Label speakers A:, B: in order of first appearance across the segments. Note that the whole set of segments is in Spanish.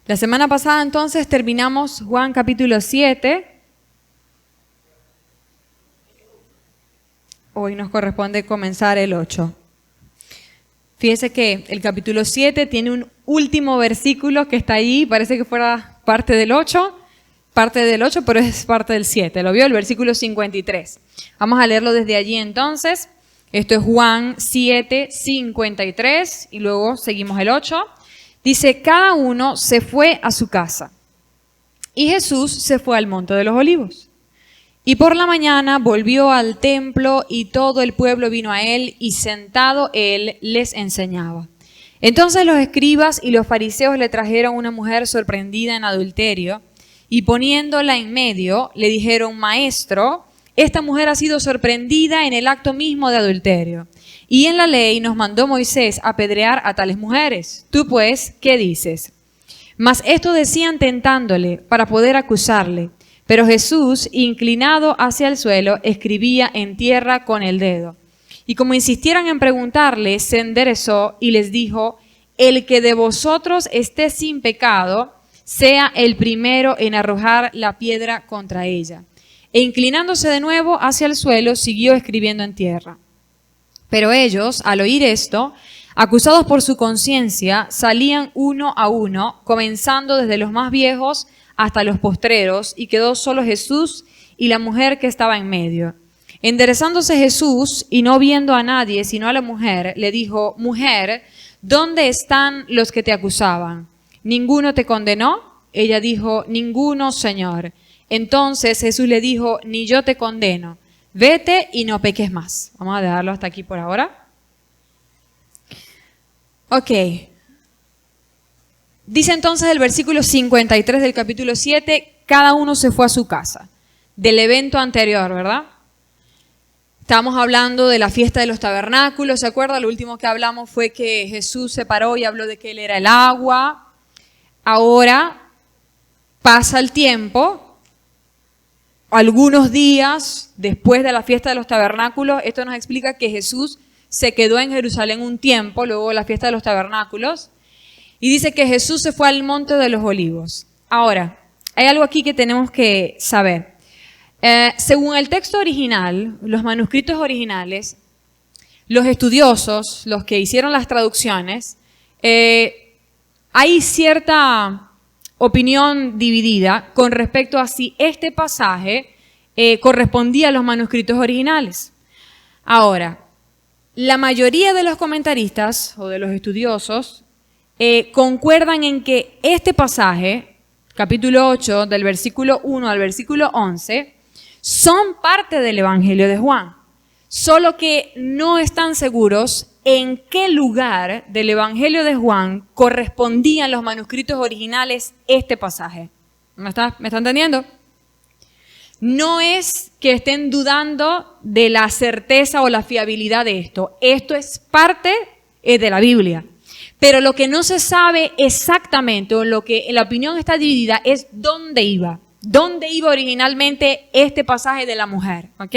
A: La semana pasada entonces terminamos Juan capítulo 7. Hoy nos corresponde comenzar el 8. Fíjese que el capítulo 7 tiene un último versículo que está ahí, parece que fuera parte del 8, pero es parte del 7. ¿Lo vio? El versículo 53. Vamos a leerlo desde allí entonces. Esto es Juan 7, 53 y luego seguimos el 8. Dice, cada uno se fue a su casa y Jesús se fue al monte de los olivos. Y por la mañana volvió al templo y todo el pueblo vino a él y sentado él les enseñaba. Entonces los escribas y los fariseos le trajeron una mujer sorprendida en adulterio y poniéndola en medio le dijeron, Maestro, esta mujer ha sido sorprendida en el acto mismo de adulterio. Y en la ley nos mandó Moisés apedrear a tales mujeres. Tú pues, ¿qué dices? Mas esto decían tentándole para poder acusarle. Pero Jesús, inclinado hacia el suelo, escribía en tierra con el dedo. Y como insistieran en preguntarle, se enderezó y les dijo, el que de vosotros esté sin pecado, sea el primero en arrojar la piedra contra ella. E inclinándose de nuevo hacia el suelo, siguió escribiendo en tierra. Pero ellos, al oír esto, acusados por su conciencia, salían uno a uno, comenzando desde los más viejos hasta los postreros, y quedó solo Jesús y la mujer que estaba en medio. Enderezándose Jesús, y no viendo a nadie sino a la mujer, le dijo, Mujer, ¿dónde están los que te acusaban? ¿Ninguno te condenó? Ella dijo, Ninguno, Señor. Entonces Jesús le dijo, Ni yo te condeno. Vete y no peques más. Vamos a dejarlo hasta aquí por ahora. Ok. Dice entonces el versículo 53 del capítulo 7, cada uno se fue a su casa. Del evento anterior, ¿verdad? Estábamos hablando de la fiesta de los tabernáculos, ¿se acuerda? Lo último que hablamos fue que Jesús se paró y habló de que Él era el agua. Ahora pasa el tiempo. Algunos días después de la fiesta de los tabernáculos, esto nos explica que Jesús se quedó en Jerusalén un tiempo, luego de la fiesta de los tabernáculos, y dice que Jesús se fue al monte de los olivos. Ahora, hay algo aquí que tenemos que saber. Según el texto original, los manuscritos originales, los estudiosos, los que hicieron las traducciones, hay cierta opinión dividida con respecto a si este pasaje correspondía a los manuscritos originales. Ahora, la mayoría de los comentaristas o de los estudiosos concuerdan en que este pasaje, capítulo 8, del versículo 1 al versículo 11, son parte del Evangelio de Juan, solo que no están seguros en qué lugar del Evangelio de Juan correspondían los manuscritos originales este pasaje. ¿Me está entendiendo? No es que estén dudando de la certeza o la fiabilidad de esto. Esto es parte de la Biblia. Pero lo que no se sabe exactamente, o lo que la opinión está dividida, es dónde iba. ¿Dónde iba originalmente este pasaje de la mujer? ¿Ok?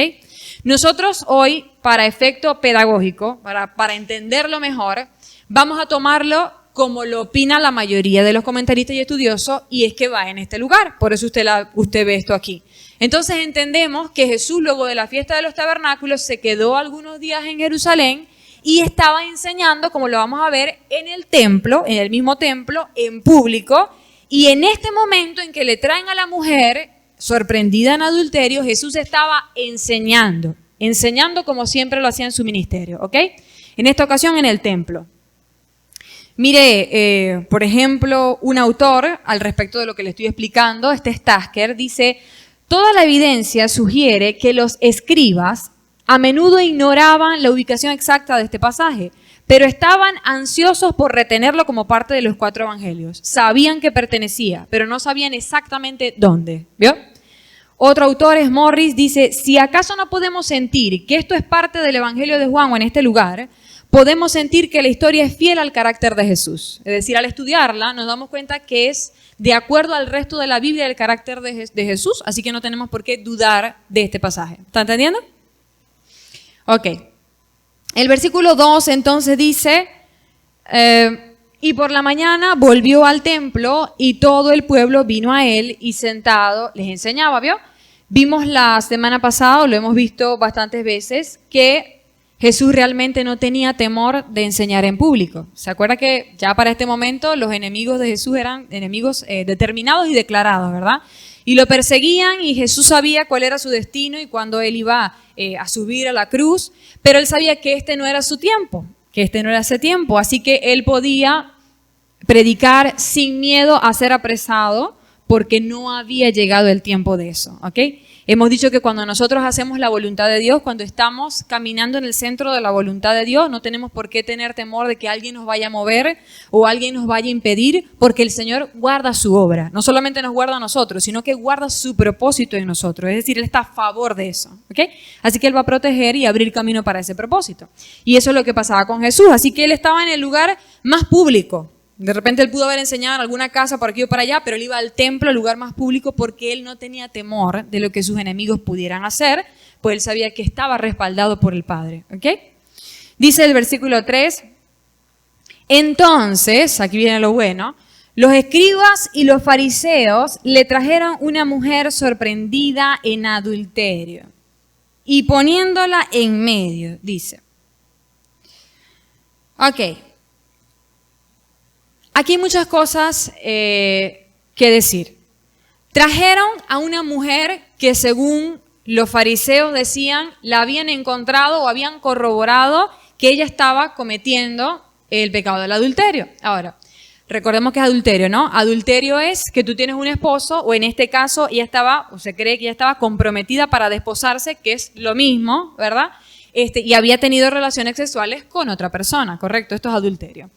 A: Nosotros hoy, para efecto pedagógico, para entenderlo mejor, vamos a tomarlo como lo opina la mayoría de los comentaristas y estudiosos, y es que va en este lugar. Por eso usted ve esto aquí. Entonces entendemos que Jesús, luego de la fiesta de los tabernáculos, se quedó algunos días en Jerusalén y estaba enseñando, como lo vamos a ver, en el templo, en el mismo templo, en público. Y en este momento en que le traen a la mujer sorprendida en adulterio, Jesús estaba enseñando como siempre lo hacía en su ministerio, ¿ok? En esta ocasión en el templo. Mire, por ejemplo, un autor al respecto de lo que le estoy explicando, Tasker, dice, toda la evidencia sugiere que los escribas a menudo ignoraban la ubicación exacta de este pasaje, pero estaban ansiosos por retenerlo como parte de los 4 evangelios. Sabían que pertenecía, pero no sabían exactamente dónde. ¿Vio? Otro autor, es Morris, dice, si acaso no podemos sentir que esto es parte del Evangelio de Juan o en este lugar, podemos sentir que la historia es fiel al carácter de Jesús. Es decir, al estudiarla nos damos cuenta que es de acuerdo al resto de la Biblia el carácter de Jesús, así que no tenemos por qué dudar de este pasaje. ¿Está entendiendo? Ok. El versículo 2 entonces dice, Y por la mañana volvió al templo y todo el pueblo vino a él y sentado les enseñaba, ¿vio? Vimos la semana pasada, lo hemos visto bastantes veces, que Jesús realmente no tenía temor de enseñar en público. ¿Se acuerda que ya para este momento los enemigos de Jesús eran enemigos determinados y declarados, ¿verdad? Y lo perseguían y Jesús sabía cuál era su destino y cuándo él iba a subir a la cruz, pero él sabía que este no era su tiempo, que este no era ese tiempo, así que él podía predicar sin miedo a ser apresado porque no había llegado el tiempo de eso, ¿ok? Hemos dicho que cuando nosotros hacemos la voluntad de Dios, cuando estamos caminando en el centro de la voluntad de Dios, no tenemos por qué tener temor de que alguien nos vaya a mover o alguien nos vaya a impedir, porque el Señor guarda su obra. No solamente nos guarda a nosotros, sino que guarda su propósito en nosotros. Es decir, Él está a favor de eso, ¿ok? Así que Él va a proteger y abrir camino para ese propósito. Y eso es lo que pasaba con Jesús. Así que Él estaba en el lugar más público. De repente él pudo haber enseñado en alguna casa por aquí o para allá, pero él iba al templo, al lugar más público, porque él no tenía temor de lo que sus enemigos pudieran hacer, pues él sabía que estaba respaldado por el Padre. ¿Ok? Dice el versículo 3, entonces, aquí viene lo bueno, los escribas y los fariseos le trajeron una mujer sorprendida en adulterio y poniéndola en medio, dice. Ok. Aquí hay muchas cosas que decir. Trajeron a una mujer que según los fariseos decían, la habían encontrado o habían corroborado que ella estaba cometiendo el pecado del adulterio. Ahora, recordemos que es adulterio, ¿no? Adulterio es que tú tienes un esposo, o en este caso ella estaba, o se cree que ella estaba comprometida para desposarse, que es lo mismo, ¿verdad? Y había tenido relaciones sexuales con otra persona, ¿correcto? Esto es adulterio.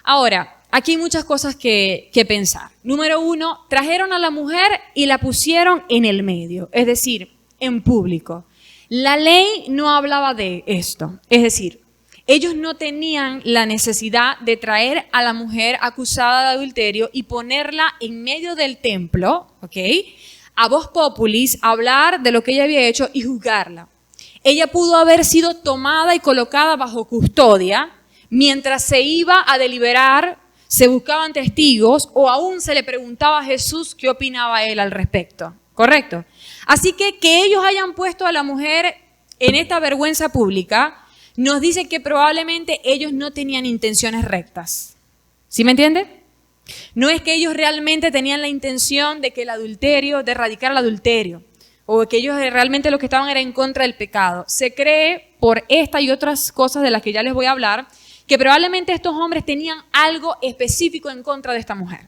A: Ahora, aquí hay muchas cosas que pensar. Número 1, trajeron a la mujer y la pusieron en el medio, es decir, en público. La ley no hablaba de esto, es decir, ellos no tenían la necesidad de traer a la mujer acusada de adulterio y ponerla en medio del templo, ¿ok? A voz populis, hablar de lo que ella había hecho y juzgarla. Ella pudo haber sido tomada y colocada bajo custodia mientras se iba a deliberar, se buscaban testigos o aún se le preguntaba a Jesús qué opinaba él al respecto, ¿correcto? Así que ellos hayan puesto a la mujer en esta vergüenza pública nos dice que probablemente ellos no tenían intenciones rectas. ¿Sí me entiende? No es que ellos realmente tenían la intención de que el adulterio, de erradicar el adulterio, o que ellos realmente lo que estaban era en contra del pecado. Se cree, por esta y otras cosas de las que ya les voy a hablar, que probablemente estos hombres tenían algo específico en contra de esta mujer.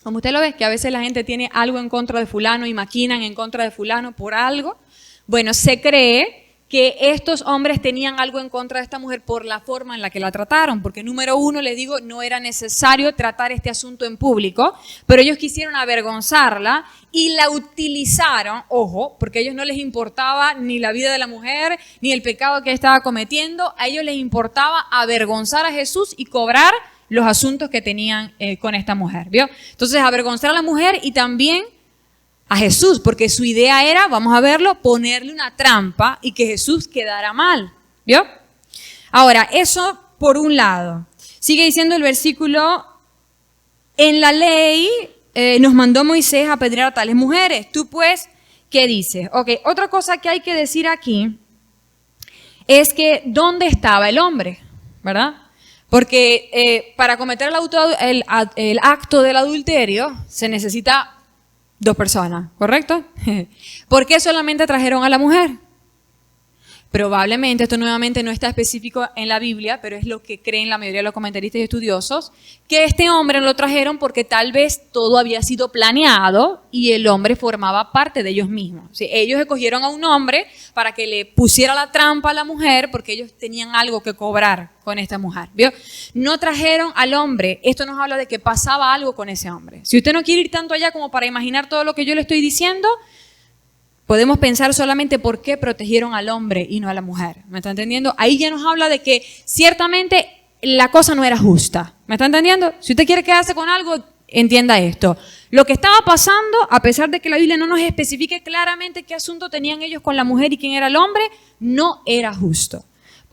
A: Como usted lo ve, que a veces la gente tiene algo en contra de fulano y maquinan en contra de fulano por algo. Bueno, se cree que estos hombres tenían algo en contra de esta mujer por la forma en la que la trataron, porque número 1, les digo, no era necesario tratar este asunto en público, pero ellos quisieron avergonzarla y la utilizaron, ojo, porque a ellos no les importaba ni la vida de la mujer, ni el pecado que estaba cometiendo, a ellos les importaba avergonzar a Jesús y cobrar los asuntos que tenían con esta mujer, ¿vio? Entonces, avergonzar a la mujer y también a Jesús, porque su idea era, vamos a verlo, ponerle una trampa y que Jesús quedara mal, ¿vio? Ahora, eso por un lado. Sigue diciendo el versículo, en la ley nos mandó Moisés a apedrear a tales mujeres. Tú pues, ¿qué dices? Ok, otra cosa que hay que decir aquí es que ¿dónde estaba el hombre? ¿Verdad? Porque para cometer el acto del adulterio se necesita 2 personas, ¿correcto? ¿Por qué solamente trajeron a la mujer? Probablemente, esto nuevamente no está específico en la Biblia, pero es lo que creen la mayoría de los comentaristas y estudiosos, que este hombre lo trajeron porque tal vez todo había sido planeado y el hombre formaba parte de ellos mismos. ¿Sí? Ellos escogieron a un hombre para que le pusiera la trampa a la mujer porque ellos tenían algo que cobrar con esta mujer. ¿Vio? No trajeron al hombre. Esto nos habla de que pasaba algo con ese hombre. Si usted no quiere ir tanto allá como para imaginar todo lo que yo le estoy diciendo, podemos pensar solamente por qué protegieron al hombre y no a la mujer. ¿Me está entendiendo? Ahí ya nos habla de que ciertamente la cosa no era justa. ¿Me está entendiendo? Si usted quiere quedarse con algo, entienda esto. Lo que estaba pasando, a pesar de que la Biblia no nos especifique claramente qué asunto tenían ellos con la mujer y quién era el hombre, no era justo.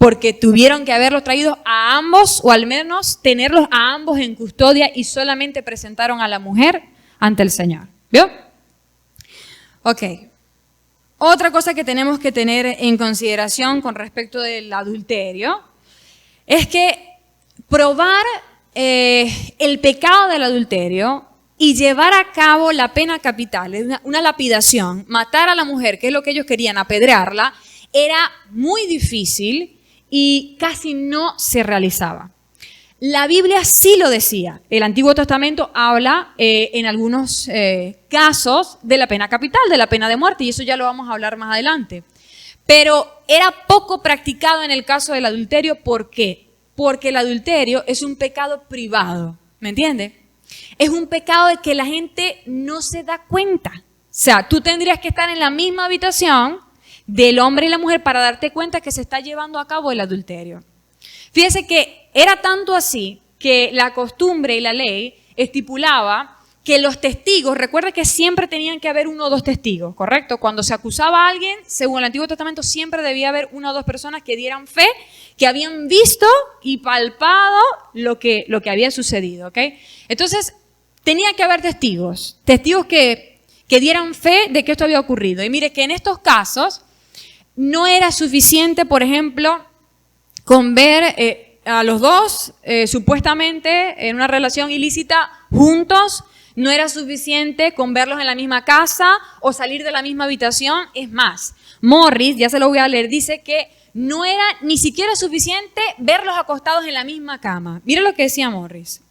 A: porque tuvieron que haberlos traído a ambos, o al menos tenerlos a ambos en custodia, y solamente presentaron a la mujer ante el Señor. ¿Vio? Ok. Otra cosa que tenemos que tener en consideración con respecto del adulterio es que probar el pecado del adulterio y llevar a cabo la pena capital, una lapidación, matar a la mujer, que es lo que ellos querían, apedrearla, era muy difícil y casi no se realizaba. La Biblia sí lo decía. El Antiguo Testamento habla en algunos casos de la pena capital, de la pena de muerte, y eso ya lo vamos a hablar más adelante. Pero era poco practicado en el caso del adulterio. ¿Por qué? Porque el adulterio es un pecado privado, ¿me entiendes? Es un pecado de que la gente no se da cuenta. O sea, tú tendrías que estar en la misma habitación del hombre y la mujer para darte cuenta que se está llevando a cabo el adulterio. Fíjese que era tanto así que la costumbre y la ley estipulaba que los testigos, recuerda que siempre tenían que haber 1 o 2 testigos, ¿correcto? Cuando se acusaba a alguien, según el Antiguo Testamento, siempre debía haber 1 o 2 personas que dieran fe, que habían visto y palpado lo que había sucedido, ¿ok? Entonces, tenía que haber testigos que dieran fe de que esto había ocurrido. Y mire que en estos casos no era suficiente, por ejemplo, con ver a los dos supuestamente en una relación ilícita juntos. No era suficiente con verlos en la misma casa o salir de la misma habitación. Es más, Morris, ya se lo voy a leer, dice que no era ni siquiera suficiente verlos acostados en la misma cama. Mira lo que decía Morris.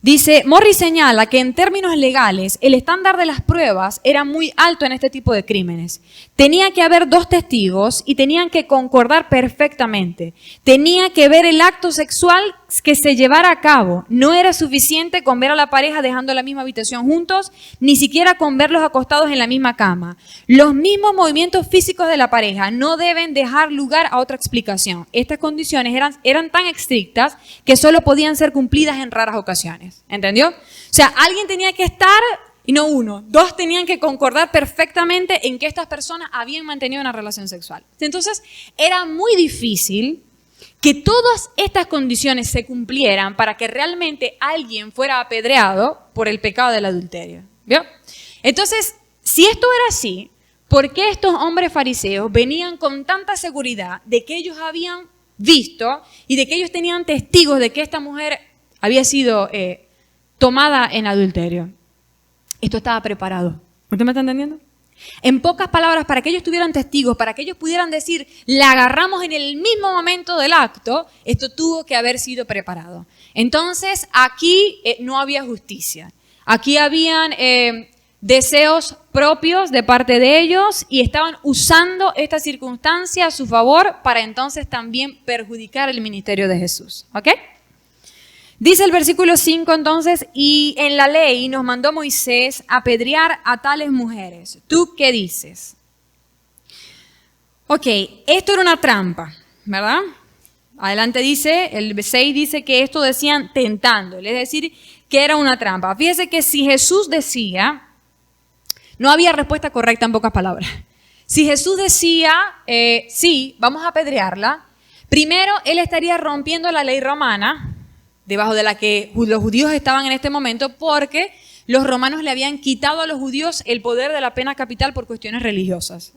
A: Dice, Morris señala que en términos legales el estándar de las pruebas era muy alto en este tipo de crímenes. Tenía que haber 2 testigos y tenían que concordar perfectamente. Tenía que ver el acto sexual que se llevara a cabo. No era suficiente con ver a la pareja dejando la misma habitación juntos, ni siquiera con verlos acostados en la misma cama. Los mismos movimientos físicos de la pareja no deben dejar lugar a otra explicación. Estas condiciones eran tan estrictas que solo podían ser cumplidas en raras ocasiones. ¿Entendió? O sea, alguien tenía que estar, y no 1, 2 tenían que concordar perfectamente en que estas personas habían mantenido una relación sexual. Entonces, era muy difícil que todas estas condiciones se cumplieran para que realmente alguien fuera apedreado por el pecado del adulterio. ¿Vio? Entonces, si esto era así, ¿por qué estos hombres fariseos venían con tanta seguridad de que ellos habían visto y de que ellos tenían testigos de que esta mujer había sido tomada en adulterio? Esto estaba preparado. ¿Usted me está entendiendo? En pocas palabras, para que ellos tuvieran testigos, para que ellos pudieran decir, la agarramos en el mismo momento del acto, esto tuvo que haber sido preparado. Entonces, aquí no había justicia. Aquí habían deseos propios de parte de ellos y estaban usando esta circunstancia a su favor para entonces también perjudicar el ministerio de Jesús. ¿Ok? Dice el versículo 5 entonces, y en la ley nos mandó Moisés apedrear a tales mujeres. ¿Tú qué dices? Ok, esto era una trampa, ¿verdad? Adelante dice, el 6 dice que esto decían tentándole, es decir, que era una trampa. Fíjese que si Jesús decía, no había respuesta correcta en pocas palabras. Si Jesús decía, sí, vamos a apedrearla, primero él estaría rompiendo la ley romana, debajo de la que los judíos estaban en este momento, porque los romanos le habían quitado a los judíos el poder de la pena capital por cuestiones religiosas.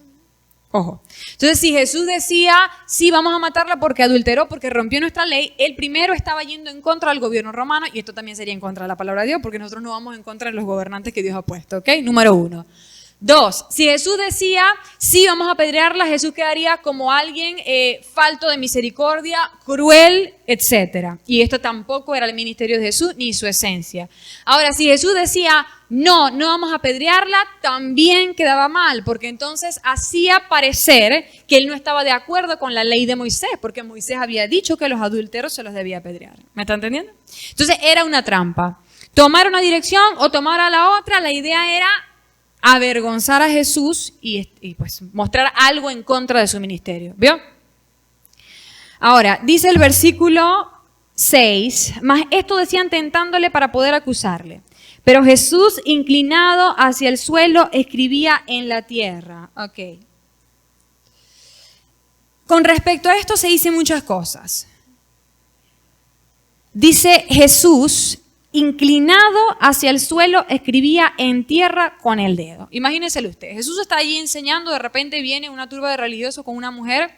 A: Ojo. Entonces, si Jesús decía, sí, vamos a matarla porque adulteró, porque rompió nuestra ley, él primero estaba yendo en contra del gobierno romano, y esto también sería en contra de la palabra de Dios, porque nosotros no vamos en contra de los gobernantes que Dios ha puesto, ¿ok? Número 1. 2, si Jesús decía, sí, vamos a apedrearla, Jesús quedaría como alguien falto de misericordia, cruel, etc. Y esto tampoco era el ministerio de Jesús ni su esencia. Ahora, si Jesús decía, no vamos a apedrearla, también quedaba mal, porque entonces hacía parecer que él no estaba de acuerdo con la ley de Moisés, porque Moisés había dicho que los adúlteros se los debía apedrear. ¿Me está entendiendo? Entonces era una trampa. Tomar una dirección o tomar a la otra, la idea era avergonzar a Jesús y pues mostrar algo en contra de su ministerio. ¿Vio? Ahora, dice el versículo 6, mas esto decían tentándole para poder acusarle. Pero Jesús, inclinado hacia el suelo, escribía en la tierra. Ok. Con respecto a esto se dicen muchas cosas. Dice Jesús, inclinado hacia el suelo, escribía en tierra con el dedo. Imagínenselo usted. Jesús está allí enseñando, de repente viene una turba de religiosos con una mujer,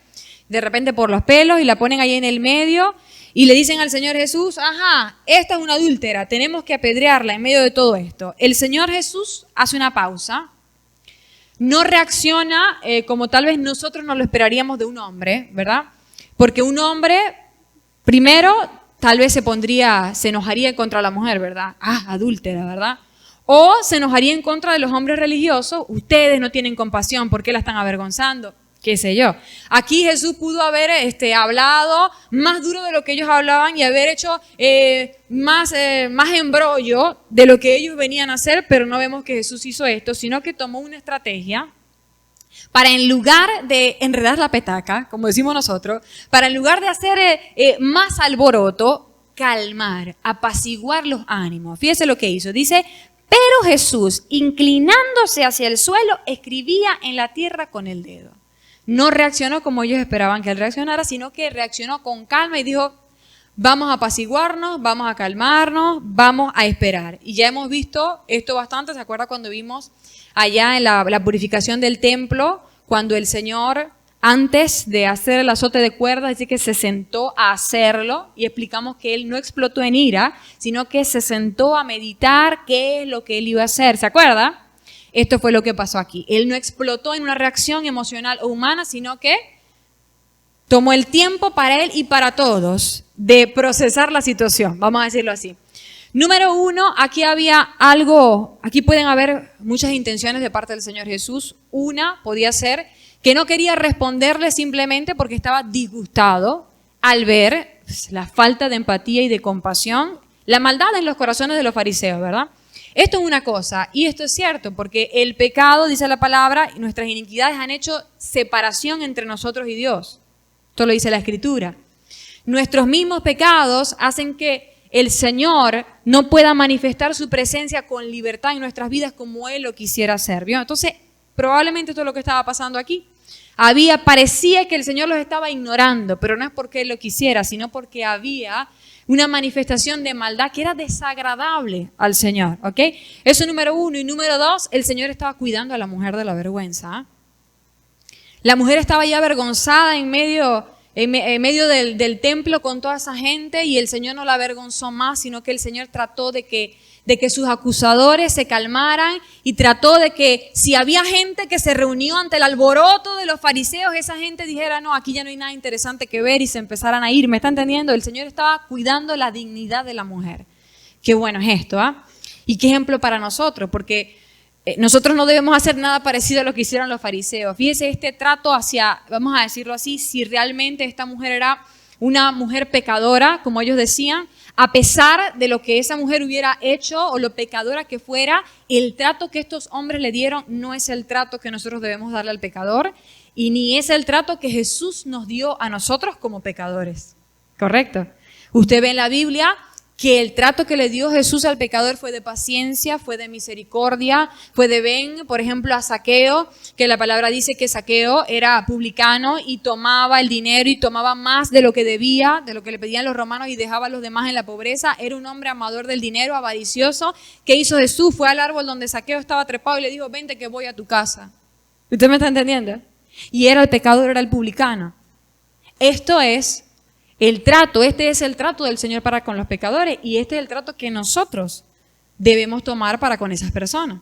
A: de repente por los pelos, y la ponen ahí en el medio, y le dicen al Señor Jesús, ajá, esta es una adúltera, tenemos que apedrearla en medio de todo esto. El Señor Jesús hace una pausa, no reacciona como tal vez nosotros nos lo esperaríamos de un hombre, ¿verdad? Porque un hombre, primero, tal vez se enojaría contra la mujer, ¿verdad? Ah, adúltera, ¿verdad? O se enojaría en contra de los hombres religiosos, ustedes no tienen compasión, ¿por qué la están avergonzando? Qué sé yo. Aquí Jesús pudo haber hablado más duro de lo que ellos hablaban y haber hecho más embrollo de lo que ellos venían a hacer, pero no vemos que Jesús hizo esto, sino que tomó una estrategia para, en lugar de enredar la petaca, como decimos nosotros, para en lugar de hacer más alboroto, calmar, apaciguar los ánimos. Fíjese lo que hizo. Dice, pero Jesús, inclinándose hacia el suelo, escribía en la tierra con el dedo. No reaccionó como ellos esperaban que él reaccionara, sino que reaccionó con calma y dijo, vamos a apaciguarnos, vamos a calmarnos, vamos a esperar. Y ya hemos visto esto bastante, ¿se acuerda cuando vimos allá en la purificación del templo, cuando el Señor, antes de hacer el azote de cuerdas, dice que se sentó a hacerlo y explicamos que él no explotó en ira, sino que se sentó a meditar qué es lo que él iba a hacer, ¿se acuerda? Esto fue lo que pasó aquí. Él no explotó en una reacción emocional o humana, sino que tomó el tiempo para él y para todos de procesar la situación, vamos a decirlo así. Número uno, aquí pueden haber muchas intenciones de parte del Señor Jesús. Una podía ser que no quería responderle simplemente porque estaba disgustado al ver la falta de empatía y de compasión, la maldad en los corazones de los fariseos, ¿verdad? Esto es una cosa, y esto es cierto, porque el pecado, dice la palabra, y nuestras iniquidades han hecho separación entre nosotros y Dios. Esto lo dice la Escritura. Nuestros mismos pecados hacen que el Señor no pueda manifestar su presencia con libertad en nuestras vidas como Él lo quisiera hacer, ¿vio? Entonces, probablemente esto es lo que estaba pasando aquí. Parecía que el Señor los estaba ignorando, pero no es porque Él lo quisiera, sino porque había una manifestación de maldad que era desagradable al Señor, ¿ok? Eso número uno. Y número dos, el Señor estaba cuidando a la mujer de la vergüenza. La mujer estaba ya avergonzada en medio del templo con toda esa gente y el Señor no la avergonzó más, sino que el Señor trató de que sus acusadores se calmaran y trató de que si había gente que se reunió ante el alboroto de los fariseos, esa gente dijera, no, aquí ya no hay nada interesante que ver y se empezaran a ir. ¿Me está entendiendo? El Señor estaba cuidando la dignidad de la mujer. Qué bueno es esto, ¿ah? Y qué ejemplo para nosotros, porque nosotros no debemos hacer nada parecido a lo que hicieron los fariseos. Fíjese este trato hacia, vamos a decirlo así, si realmente esta mujer era una mujer pecadora, como ellos decían, a pesar de lo que esa mujer hubiera hecho o lo pecadora que fuera, el trato que estos hombres le dieron no es el trato que nosotros debemos darle al pecador y ni es el trato que Jesús nos dio a nosotros como pecadores. ¿Correcto? Usted ve en la Biblia que el trato que le dio Jesús al pecador fue de paciencia, fue de misericordia, fue de ven, por ejemplo, a Zaqueo, que la palabra dice que Zaqueo era publicano y tomaba el dinero y tomaba más de lo que debía, de lo que le pedían los romanos y dejaba a los demás en la pobreza. Era un hombre amador del dinero, avaricioso. ¿Qué hizo Jesús? Fue al árbol donde Zaqueo estaba trepado y le dijo, vente que voy a tu casa. ¿Usted me está entendiendo? Y era el pecador, era el publicano. Esto es el trato, este es el trato del Señor para con los pecadores y este es el trato que nosotros debemos tomar para con esas personas.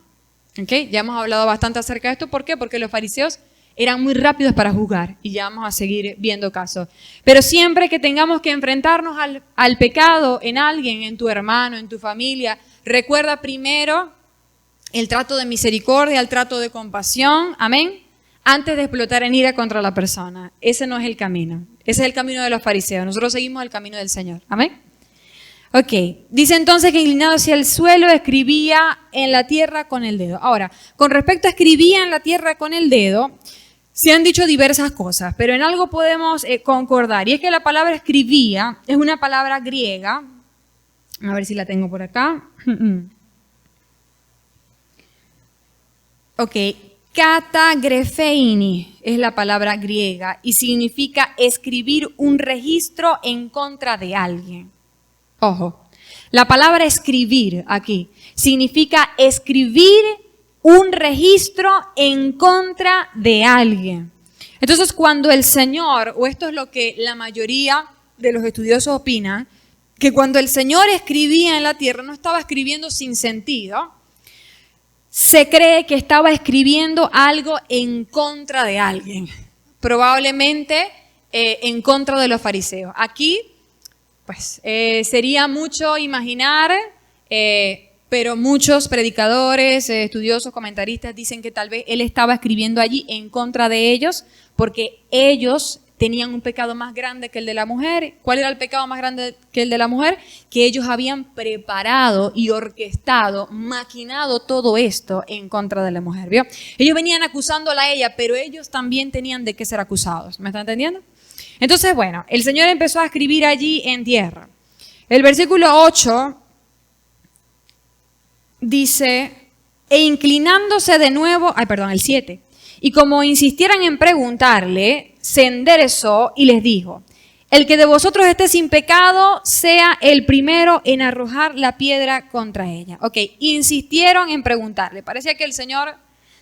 A: ¿Okay? Ya hemos hablado bastante acerca de esto. ¿Por qué? Porque los fariseos eran muy rápidos para juzgar y ya vamos a seguir viendo casos. Pero siempre que tengamos que enfrentarnos al pecado en alguien, en tu hermano, en tu familia, recuerda primero el trato de misericordia, el trato de compasión, amén, antes de explotar en ira contra la persona. Ese no es el camino. Ese es el camino de los fariseos. Nosotros seguimos el camino del Señor. Amén. Ok. Dice entonces que inclinado hacia el suelo escribía en la tierra con el dedo. Ahora, con respecto a escribía en la tierra con el dedo, se han dicho diversas cosas, pero en algo podemos concordar. Y es que la palabra escribía es una palabra griega. A ver si la tengo por acá. Ok. Katagrefeini es la palabra griega y significa escribir un registro en contra de alguien. Ojo, la palabra escribir aquí significa escribir un registro en contra de alguien. Entonces, cuando el Señor, o esto es lo que la mayoría de los estudiosos opinan, que cuando el Señor escribía en la tierra no estaba escribiendo sin sentido, se cree que estaba escribiendo algo en contra de alguien, probablemente en contra de los fariseos. Aquí, pues, sería mucho imaginar, pero muchos predicadores, estudiosos, comentaristas dicen que tal vez él estaba escribiendo allí en contra de ellos, porque ellos tenían un pecado más grande que el de la mujer. ¿Cuál era el pecado más grande que el de la mujer? Que ellos habían preparado y orquestado, maquinado todo esto en contra de la mujer, ¿vio? Ellos venían acusándola a ella, pero ellos también tenían de qué ser acusados. ¿Me están entendiendo? Entonces, bueno, el Señor empezó a escribir allí en tierra. El versículo 8 dice, e inclinándose de nuevo, el 7, y como insistieran en preguntarle, se enderezó y les dijo, el que de vosotros esté sin pecado, sea el primero en arrojar la piedra contra ella. Ok, insistieron en preguntarle. Parecía que el Señor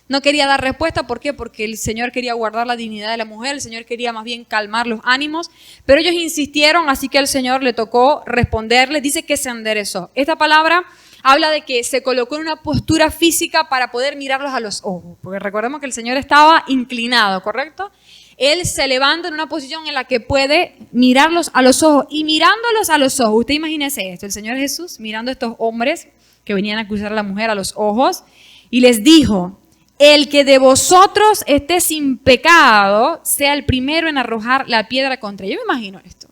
A: no quería dar respuesta. ¿Por qué? Porque el Señor quería guardar la dignidad de la mujer, el Señor quería más bien calmar los ánimos, pero ellos insistieron, así que el Señor le tocó responderle, dice que se enderezó. Esta palabra habla de que se colocó en una postura física para poder mirarlos a los ojos, porque recordemos que el Señor estaba inclinado, ¿correcto? Él se levanta en una posición en la que puede mirarlos a los ojos, y mirándolos a los ojos, usted imagínese esto, el Señor Jesús mirando a estos hombres que venían a acusar a la mujer a los ojos, y les dijo, el que de vosotros esté sin pecado, sea el primero en arrojar la piedra contra ella. Yo me imagino esto,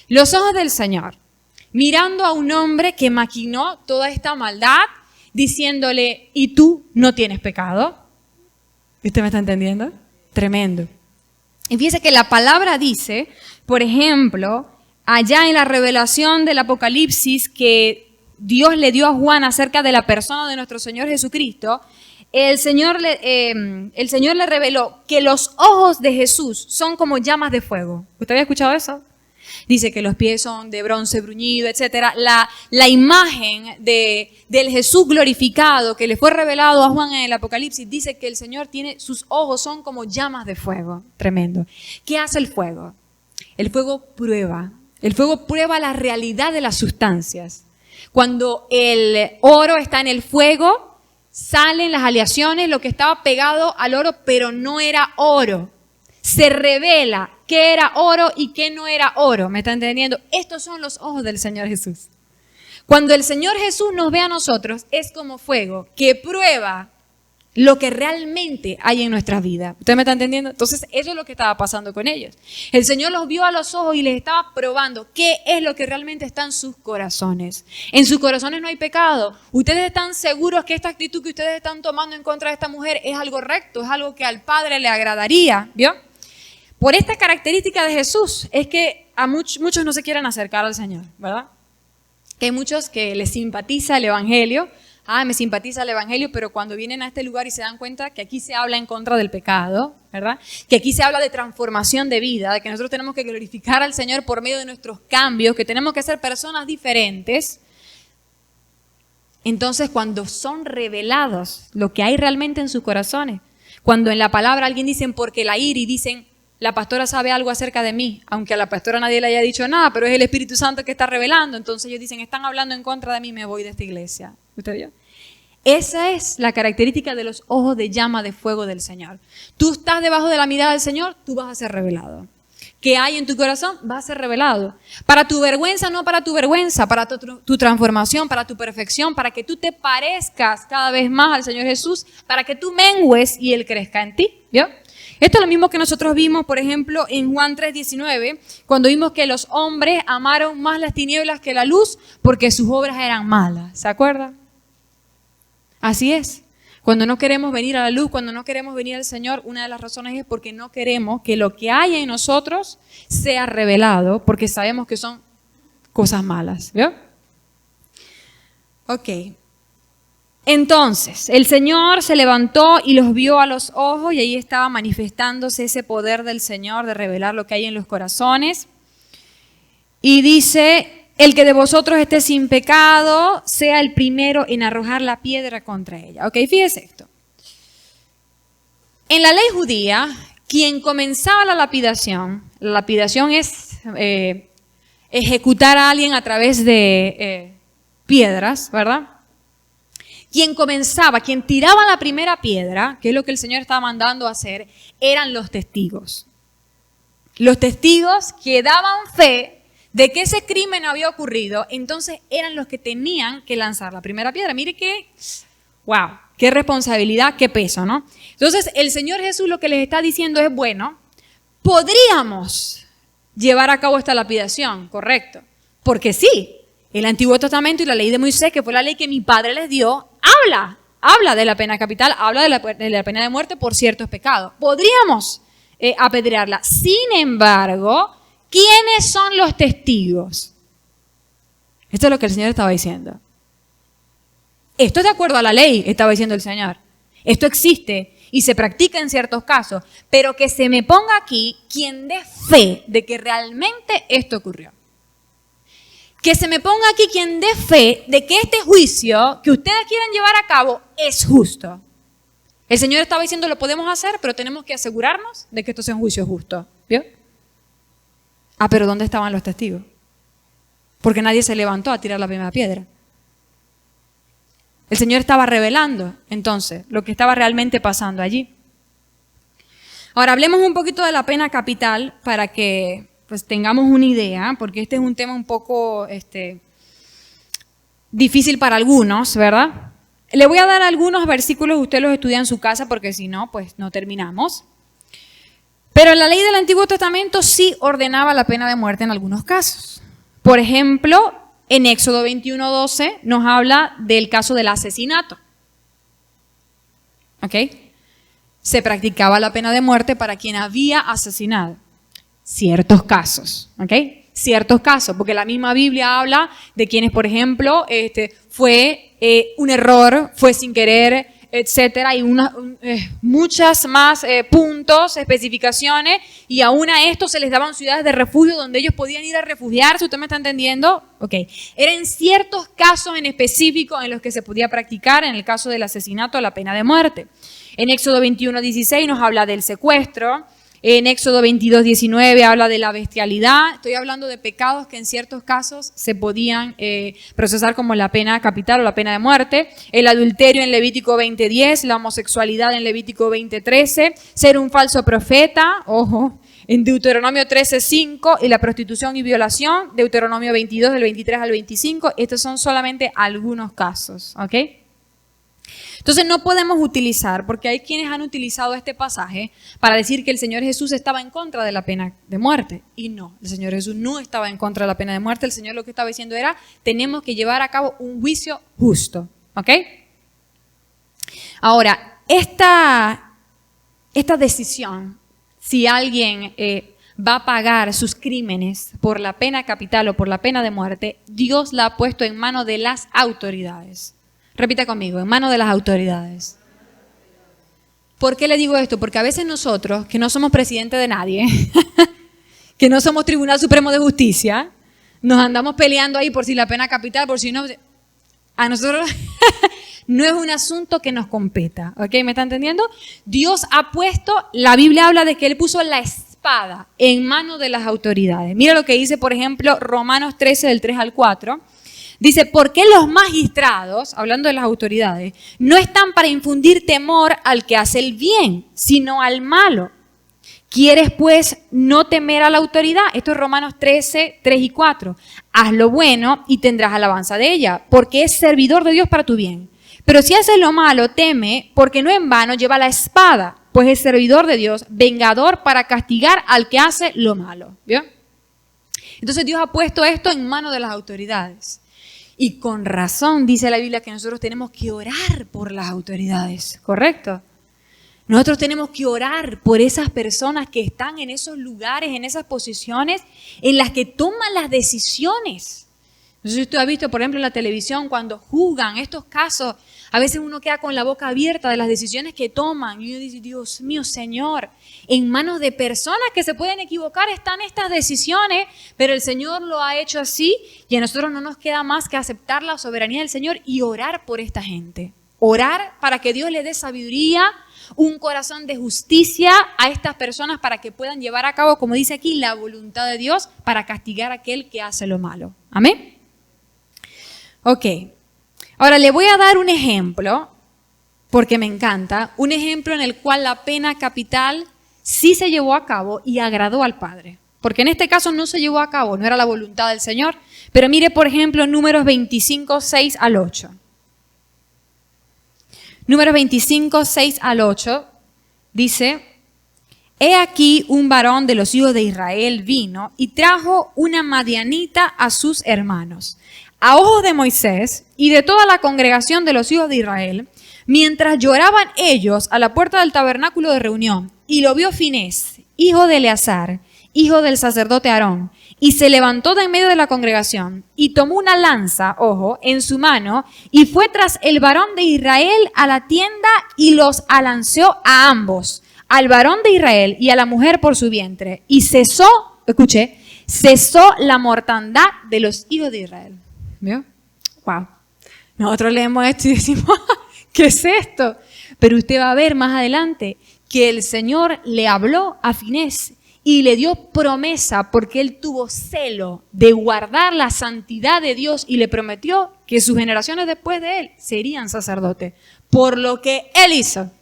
A: los ojos del Señor, mirando a un hombre que maquinó toda esta maldad, diciéndole, ¿y tú no tienes pecado? ¿Usted me está entendiendo? Tremendo. Y fíjese que la palabra dice, por ejemplo, allá en la revelación del Apocalipsis que Dios le dio a Juan acerca de la persona de nuestro Señor Jesucristo, el Señor le reveló que los ojos de Jesús son como llamas de fuego. ¿Usted había escuchado eso? Dice que los pies son de bronce bruñido, etc. La imagen del Jesús glorificado que le fue revelado a Juan en el Apocalipsis dice que el Señor tiene, sus ojos son como llamas de fuego. Tremendo. ¿Qué hace el fuego? El fuego prueba. El fuego prueba la realidad de las sustancias. Cuando el oro está en el fuego, salen las aleaciones, lo que estaba pegado al oro, pero no era oro. Se revela qué era oro y qué no era oro. ¿Me está entendiendo? Estos son los ojos del Señor Jesús. Cuando el Señor Jesús nos ve a nosotros, es como fuego que prueba lo que realmente hay en nuestra vida. ¿Usted me está entendiendo? Entonces, eso es lo que estaba pasando con ellos. El Señor los vio a los ojos y les estaba probando qué es lo que realmente está en sus corazones. En sus corazones no hay pecado. Ustedes están seguros que esta actitud que ustedes están tomando en contra de esta mujer es algo recto, es algo que al Padre le agradaría. ¿Vio? Por esta característica de Jesús es que a muchos no se quieren acercar al Señor, ¿verdad? Que hay muchos que les simpatiza el Evangelio. Me simpatiza el Evangelio, pero cuando vienen a este lugar y se dan cuenta que aquí se habla en contra del pecado, ¿verdad? Que aquí se habla de transformación de vida, de que nosotros tenemos que glorificar al Señor por medio de nuestros cambios, que tenemos que ser personas diferentes. Entonces, cuando son revelados lo que hay realmente en sus corazones, cuando en la palabra alguien dicen porque la ira y dicen la pastora sabe algo acerca de mí, aunque a la pastora nadie le haya dicho nada, pero es el Espíritu Santo que está revelando, entonces ellos dicen, están hablando en contra de mí, me voy de esta iglesia. ¿Usted vio? Esa es la característica de los ojos de llama de fuego del Señor. Tú estás debajo de la mirada del Señor, tú vas a ser revelado. ¿Qué hay en tu corazón? Va a ser revelado. Para tu vergüenza, no para tu vergüenza, para tu transformación, para tu perfección, para que tú te parezcas cada vez más al Señor Jesús, para que tú mengues y Él crezca en ti. ¿Vio? Esto es lo mismo que nosotros vimos, por ejemplo, en Juan 3:19, cuando vimos que los hombres amaron más las tinieblas que la luz porque sus obras eran malas. ¿Se acuerdan? Así es. Cuando no queremos venir a la luz, cuando no queremos venir al Señor, una de las razones es porque no queremos que lo que hay en nosotros sea revelado, porque sabemos que son cosas malas. ¿Vio? Ok. Entonces, el Señor se levantó y los vio a los ojos y ahí estaba manifestándose ese poder del Señor de revelar lo que hay en los corazones. Y dice, el que de vosotros esté sin pecado, sea el primero en arrojar la piedra contra ella. Ok, fíjese esto. En la ley judía, quien comenzaba la lapidación es ejecutar a alguien a través de piedras, ¿verdad? Quien tiraba la primera piedra, que es lo que el Señor estaba mandando a hacer, eran los testigos. Los testigos que daban fe de que ese crimen había ocurrido, entonces eran los que tenían que lanzar la primera piedra. Mire wow, qué responsabilidad, qué peso, ¿no? Entonces el Señor Jesús lo que les está diciendo es, bueno, podríamos llevar a cabo esta lapidación, correcto, porque sí, el Antiguo Testamento y la ley de Moisés, que fue la ley que mi padre les dio, habla de la pena capital, habla de la pena de muerte por ciertos pecados. Podríamos apedrearla. Sin embargo, ¿quiénes son los testigos? Esto es lo que el Señor estaba diciendo. Esto es de acuerdo a la ley, estaba diciendo el Señor. Esto existe y se practica en ciertos casos, pero que se me ponga aquí quien dé fe de que realmente esto ocurrió. Que se me ponga aquí quien dé fe de que este juicio que ustedes quieren llevar a cabo es justo. El Señor estaba diciendo, lo podemos hacer, pero tenemos que asegurarnos de que esto sea un juicio justo. ¿Vio? Pero ¿dónde estaban los testigos? Porque nadie se levantó a tirar la primera piedra. El Señor estaba revelando, entonces, lo que estaba realmente pasando allí. Ahora, hablemos un poquito de la pena capital para que pues tengamos una idea, porque este es un tema un poco difícil para algunos, ¿verdad? Le voy a dar algunos versículos, usted los estudia en su casa, porque si no, pues no terminamos. Pero la ley del Antiguo Testamento sí ordenaba la pena de muerte en algunos casos. Por ejemplo, en Éxodo 21:12 nos habla del caso del asesinato. ¿Ok? Se practicaba la pena de muerte para quien había asesinado. Ciertos casos, ¿ok? Ciertos casos, porque la misma Biblia habla de quienes, por ejemplo, fue un error, fue sin querer, etcétera. Hay muchas más puntos, especificaciones, y aún a estos se les daban ciudades de refugio donde ellos podían ir a refugiarse. ¿Usted me está entendiendo? Ok. Eran ciertos casos en específico en los que se podía practicar, en el caso del asesinato, la pena de muerte. En Éxodo 21:16 nos habla del secuestro. En Éxodo 22:19 habla de la bestialidad. Estoy hablando de pecados que en ciertos casos se podían procesar como la pena capital o la pena de muerte. El adulterio en Levítico 20:10, la homosexualidad en Levítico 20:13, ser un falso profeta, ojo, en Deuteronomio 13:5, y la prostitución y violación, Deuteronomio 22, del 23 al 25. Estos son solamente algunos casos, ¿ok? Entonces no podemos utilizar, porque hay quienes han utilizado este pasaje para decir que el Señor Jesús estaba en contra de la pena de muerte. Y no, el Señor Jesús no estaba en contra de la pena de muerte. El Señor lo que estaba diciendo era, tenemos que llevar a cabo un juicio justo. ¿Ok? Ahora, esta decisión, si alguien va a pagar sus crímenes por la pena capital o por la pena de muerte, Dios la ha puesto en manos de las autoridades. Repita conmigo, en manos de las autoridades. ¿Por qué le digo esto? Porque a veces nosotros, que no somos presidente de nadie, que no somos Tribunal Supremo de Justicia, nos andamos peleando ahí por si la pena capital, por si no. A nosotros no es un asunto que nos competa. ¿Ok? ¿Me está entendiendo? Dios ha puesto, la Biblia habla de que Él puso la espada en manos de las autoridades. Mira lo que dice, por ejemplo, Romanos 13, del 3 al 4. Dice, ¿por qué los magistrados, hablando de las autoridades, no están para infundir temor al que hace el bien, sino al malo? ¿Quieres pues no temer a la autoridad? Esto es Romanos 13, 3 y 4. Haz lo bueno y tendrás alabanza de ella, porque es servidor de Dios para tu bien. Pero si haces lo malo, teme, porque no en vano lleva la espada, pues es servidor de Dios, vengador para castigar al que hace lo malo. ¿Vio? Entonces Dios ha puesto esto en manos de las autoridades. Y con razón dice la Biblia que nosotros tenemos que orar por las autoridades, ¿correcto? Nosotros tenemos que orar por esas personas que están en esos lugares, en esas posiciones en las que toman las decisiones No sé si usted ha visto, por ejemplo, en la televisión, cuando juzgan estos casos, a veces uno queda con la boca abierta de las decisiones que toman. Y uno dice, Dios mío, Señor, en manos de personas que se pueden equivocar están estas decisiones, pero el Señor lo ha hecho así y a nosotros no nos queda más que aceptar la soberanía del Señor y orar por esta gente. Orar para que Dios le dé sabiduría, un corazón de justicia a estas personas para que puedan llevar a cabo, como dice aquí, la voluntad de Dios para castigar a aquel que hace lo malo. Amén. Ok, ahora le voy a dar un ejemplo, porque me encanta, un ejemplo en el cual la pena capital sí se llevó a cabo y agradó al Padre. Porque en este caso no se llevó a cabo, no era la voluntad del Señor. Pero mire, por ejemplo, Números 25, 6 al 8. Números 25, 6 al 8 dice: He aquí un varón de los hijos de Israel vino y trajo una madianita a sus hermanos, a ojos de Moisés y de toda la congregación de los hijos de Israel, mientras lloraban ellos a la puerta del tabernáculo de reunión. Y lo vio Finés, hijo de Eleazar, hijo del sacerdote Aarón, y se levantó de en medio de la congregación y tomó una lanza, ojo, en su mano, y fue tras el varón de Israel a la tienda y los alanceó a ambos, al varón de Israel y a la mujer por su vientre. Y cesó, escuche, cesó la mortandad de los hijos de Israel. ¿Vio? Wow. Nosotros leemos esto y decimos, ¿qué es esto? Pero usted va a ver más adelante que el Señor le habló a Finés y le dio promesa porque él tuvo celo de guardar la santidad de Dios y le prometió que sus generaciones después de él serían sacerdotes. Por lo que él hizo.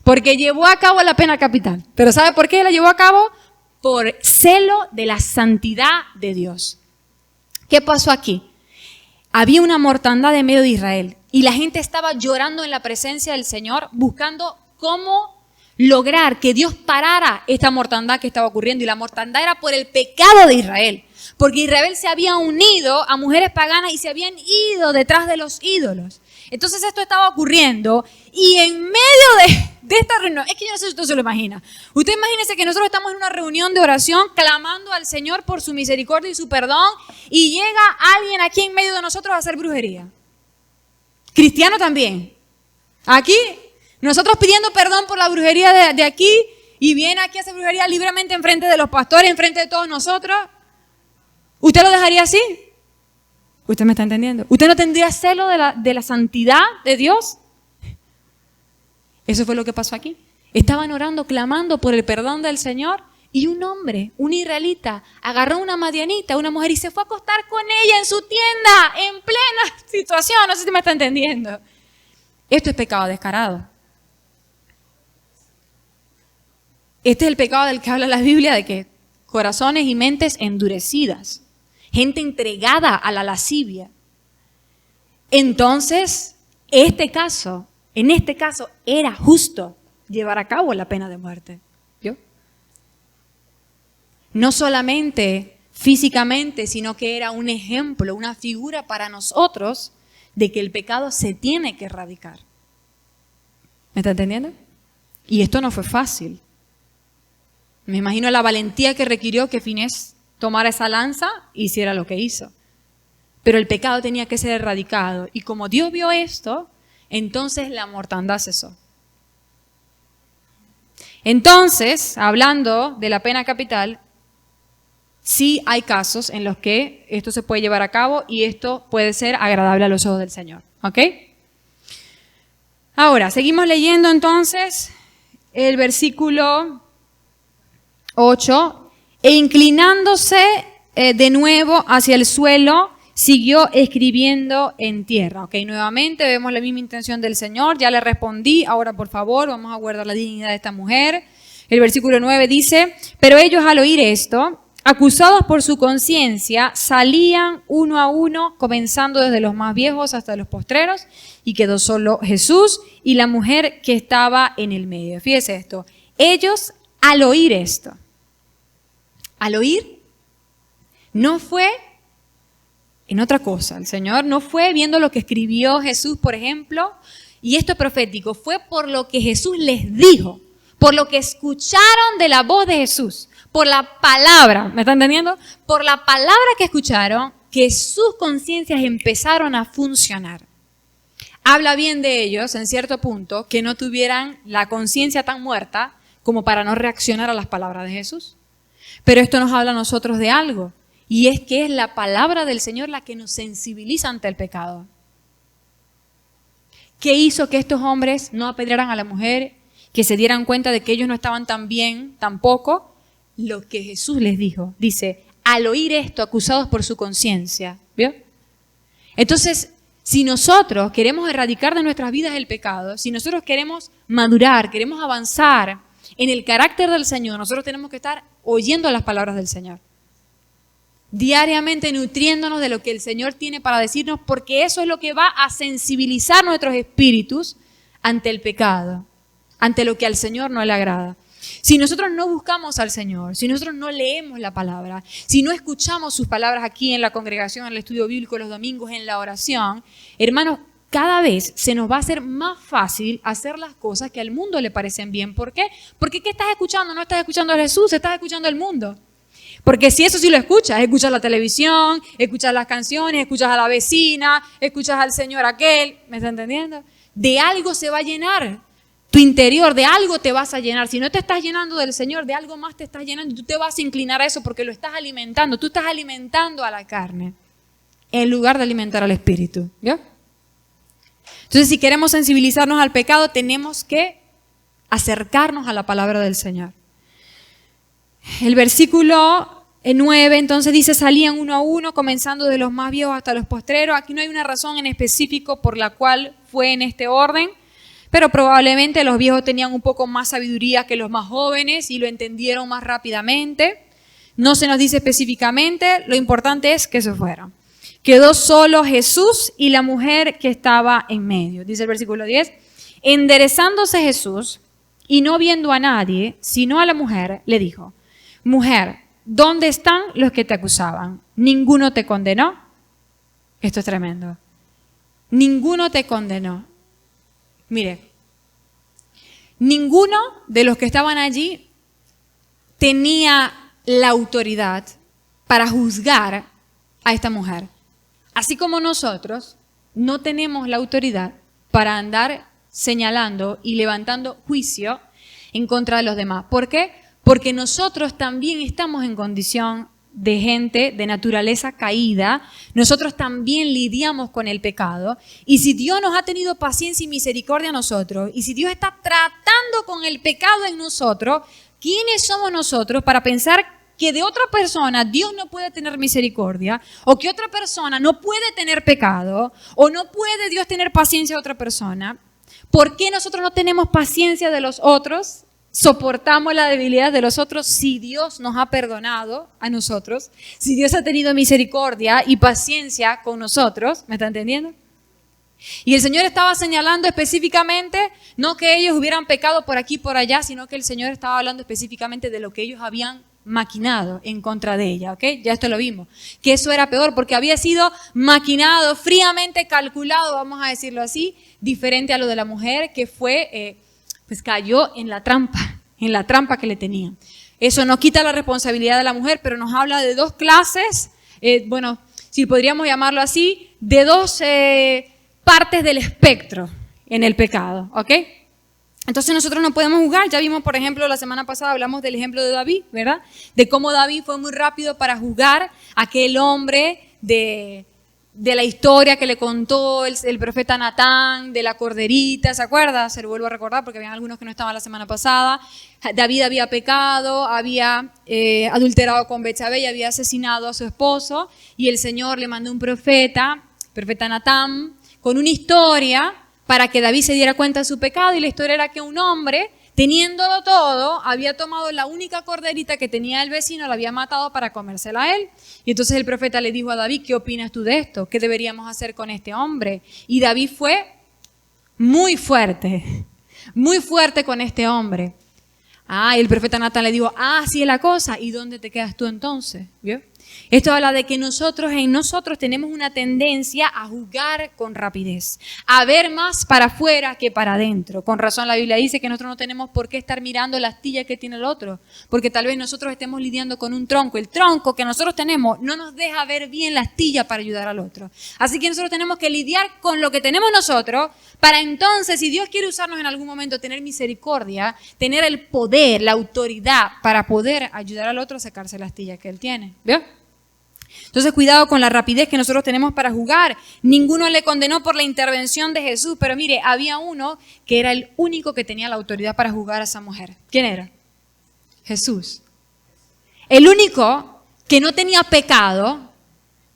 A: Porque llevó a cabo la pena capital. ¿Pero sabe por qué la llevó a cabo? Por celo de la santidad de Dios. ¿Qué pasó aquí? Había una mortandad en medio de Israel y la gente estaba llorando en la presencia del Señor, buscando cómo lograr que Dios parara esta mortandad que estaba ocurriendo. Y la mortandad era por el pecado de Israel, porque Israel se había unido a mujeres paganas y se habían ido detrás de los ídolos. Entonces esto estaba ocurriendo y en medio de esta reunión, es que yo no sé si usted se lo imagina. Usted imagínese que nosotros estamos en una reunión de oración clamando al Señor por su misericordia y su perdón y llega alguien aquí en medio de nosotros a hacer brujería. Cristiano también. Aquí, nosotros pidiendo perdón por la brujería de aquí y viene aquí a hacer brujería libremente enfrente de los pastores, enfrente de todos nosotros. ¿Usted lo dejaría así? ¿Usted me está entendiendo? ¿Usted no tendría celo de la santidad de Dios? Eso fue lo que pasó aquí. Estaban orando, clamando por el perdón del Señor y un hombre, un israelita, agarró una madianita, una mujer y se fue a acostar con ella en su tienda, en plena situación. No sé si me está entendiendo. Esto es pecado descarado. Este es el pecado del que habla la Biblia, de que corazones y mentes endurecidas. Gente entregada a la lascivia. Entonces, en este caso, era justo llevar a cabo la pena de muerte. ¿Vio? No solamente físicamente, sino que era un ejemplo, una figura para nosotros de que el pecado se tiene que erradicar. ¿Me está entendiendo? Y esto no fue fácil. Me imagino la valentía que requirió que Finés tomara esa lanza e hiciera lo que hizo. Pero el pecado tenía que ser erradicado. Y como Dios vio esto, entonces la mortandad cesó. Entonces, hablando de la pena capital, sí hay casos en los que esto se puede llevar a cabo y esto puede ser agradable a los ojos del Señor. ¿Ok? Ahora, seguimos leyendo entonces el versículo 8. E inclinándose de nuevo hacia el suelo, siguió escribiendo en tierra. Ok, nuevamente vemos la misma intención del Señor. Ya le respondí, ahora por favor vamos a guardar la dignidad de esta mujer. El versículo 9 dice: Pero ellos al oír esto, acusados por su conciencia, salían uno a uno, comenzando desde los más viejos hasta los postreros, y quedó solo Jesús y la mujer que estaba en el medio. Fíjese esto, ellos al oír esto, al oír, no fue en otra cosa. El Señor no fue viendo lo que escribió Jesús, por ejemplo, y esto es profético, fue por lo que Jesús les dijo, por lo que escucharon de la voz de Jesús, por la palabra, ¿me están entendiendo? Por la palabra que escucharon, que sus conciencias empezaron a funcionar. Habla bien de ellos, en cierto punto, que no tuvieran la conciencia tan muerta como para no reaccionar a las palabras de Jesús. Pero esto nos habla a nosotros de algo, y es que es la palabra del Señor la que nos sensibiliza ante el pecado. ¿Qué hizo que estos hombres no apedrearan a la mujer, que se dieran cuenta de que ellos no estaban tan bien, tampoco? Lo que Jesús les dijo. Dice, al oír esto, acusados por su conciencia. ¿Vio? Entonces, si nosotros queremos erradicar de nuestras vidas el pecado, si nosotros queremos madurar, queremos avanzar en el carácter del Señor, nosotros tenemos que estar oyendo las palabras del Señor. Diariamente nutriéndonos de lo que el Señor tiene para decirnos, porque eso es lo que va a sensibilizar nuestros espíritus ante el pecado, ante lo que al Señor no le agrada. Si nosotros no buscamos al Señor, si nosotros no leemos la palabra, si no escuchamos sus palabras aquí en la congregación, en el estudio bíblico los domingos, en la oración, hermanos, cada vez se nos va a hacer más fácil hacer las cosas que al mundo le parecen bien. ¿Por qué? Porque ¿qué estás escuchando? No estás escuchando a Jesús, estás escuchando al mundo. Porque si eso sí lo escuchas la televisión, escuchas las canciones, escuchas a la vecina, escuchas al señor aquel, ¿me está entendiendo? De algo se va a llenar tu interior, de algo te vas a llenar. Si no te estás llenando del Señor, de algo más te estás llenando y tú te vas a inclinar a eso porque lo estás alimentando. Tú estás alimentando a la carne en lugar de alimentar al espíritu. ¿Ya? Entonces, si queremos sensibilizarnos al pecado, tenemos que acercarnos a la palabra del Señor. El versículo 9, entonces dice, salían uno a uno, comenzando de los más viejos hasta los postreros. Aquí no hay una razón en específico por la cual fue en este orden, pero probablemente los viejos tenían un poco más sabiduría que los más jóvenes y lo entendieron más rápidamente. No se nos dice específicamente, lo importante es que se fueron. Quedó solo Jesús y la mujer que estaba en medio. Dice el versículo 10, enderezándose Jesús y no viendo a nadie, sino a la mujer, le dijo, mujer, ¿dónde están los que te acusaban? ¿Ninguno te condenó? Esto es tremendo. Ninguno te condenó. Mire, ninguno de los que estaban allí tenía la autoridad para juzgar a esta mujer. Así como nosotros no tenemos la autoridad para andar señalando y levantando juicio en contra de los demás. ¿Por qué? Porque nosotros también estamos en condición de gente de naturaleza caída, nosotros también lidiamos con el pecado, y si Dios nos ha tenido paciencia y misericordia a nosotros, y si Dios está tratando con el pecado en nosotros, ¿quiénes somos nosotros para pensar que de otra persona Dios no puede tener misericordia, o que otra persona no puede tener pecado, o no puede Dios tener paciencia de otra persona? ¿Por qué nosotros no tenemos paciencia de los otros? Soportamos la debilidad de los otros si Dios nos ha perdonado a nosotros, si Dios ha tenido misericordia y paciencia con nosotros, ¿me está entendiendo? Y el Señor estaba señalando específicamente, no que ellos hubieran pecado por aquí y por allá, sino que el Señor estaba hablando específicamente de lo que ellos habían maquinado en contra de ella, ¿ok? Ya esto lo vimos, que eso era peor porque había sido maquinado, fríamente calculado, vamos a decirlo así, diferente a lo de la mujer que fue... pues cayó en la trampa que le tenían. Eso no quita la responsabilidad de la mujer, pero nos habla de dos clases, bueno, si podríamos llamarlo así, de dos partes del espectro en el pecado, ¿ok? Entonces nosotros no podemos juzgar. Ya vimos, por ejemplo, la semana pasada hablamos del ejemplo de David, ¿verdad? De cómo David fue muy rápido para juzgar a aquel hombre de la historia que le contó el profeta Natán, de la corderita, ¿se acuerda? Se lo vuelvo a recordar porque había algunos que no estaban la semana pasada. David había pecado, había adulterado con Betsabé y había asesinado a su esposo, y el Señor le mandó un profeta Natán, con una historia para que David se diera cuenta de su pecado, y la historia era que un hombre, teniéndolo todo, había tomado la única corderita que tenía el vecino, la había matado para comérsela a él. Y entonces el profeta le dijo a David, ¿qué opinas tú de esto? ¿Qué deberíamos hacer con este hombre? Y David fue muy fuerte con este hombre. Y el profeta Natán le dijo, así es la cosa, ¿y dónde te quedas tú entonces? ¿Vio? Esto habla de que en nosotros tenemos una tendencia a juzgar con rapidez, a ver más para afuera que para adentro. Con razón la Biblia dice que nosotros no tenemos por qué estar mirando la astilla que tiene el otro, porque tal vez nosotros estemos lidiando con un tronco. El tronco que nosotros tenemos no nos deja ver bien la astilla para ayudar al otro. Así que nosotros tenemos que lidiar con lo que tenemos nosotros para entonces, si Dios quiere usarnos en algún momento, tener misericordia, tener el poder, la autoridad para poder ayudar al otro a sacarse la astilla que él tiene. ¿Vio? Entonces, cuidado con la rapidez que nosotros tenemos para juzgar. Ninguno le condenó por la intervención de Jesús, pero mire, había uno que era el único que tenía la autoridad para juzgar a esa mujer. ¿Quién era? Jesús. El único que no tenía pecado,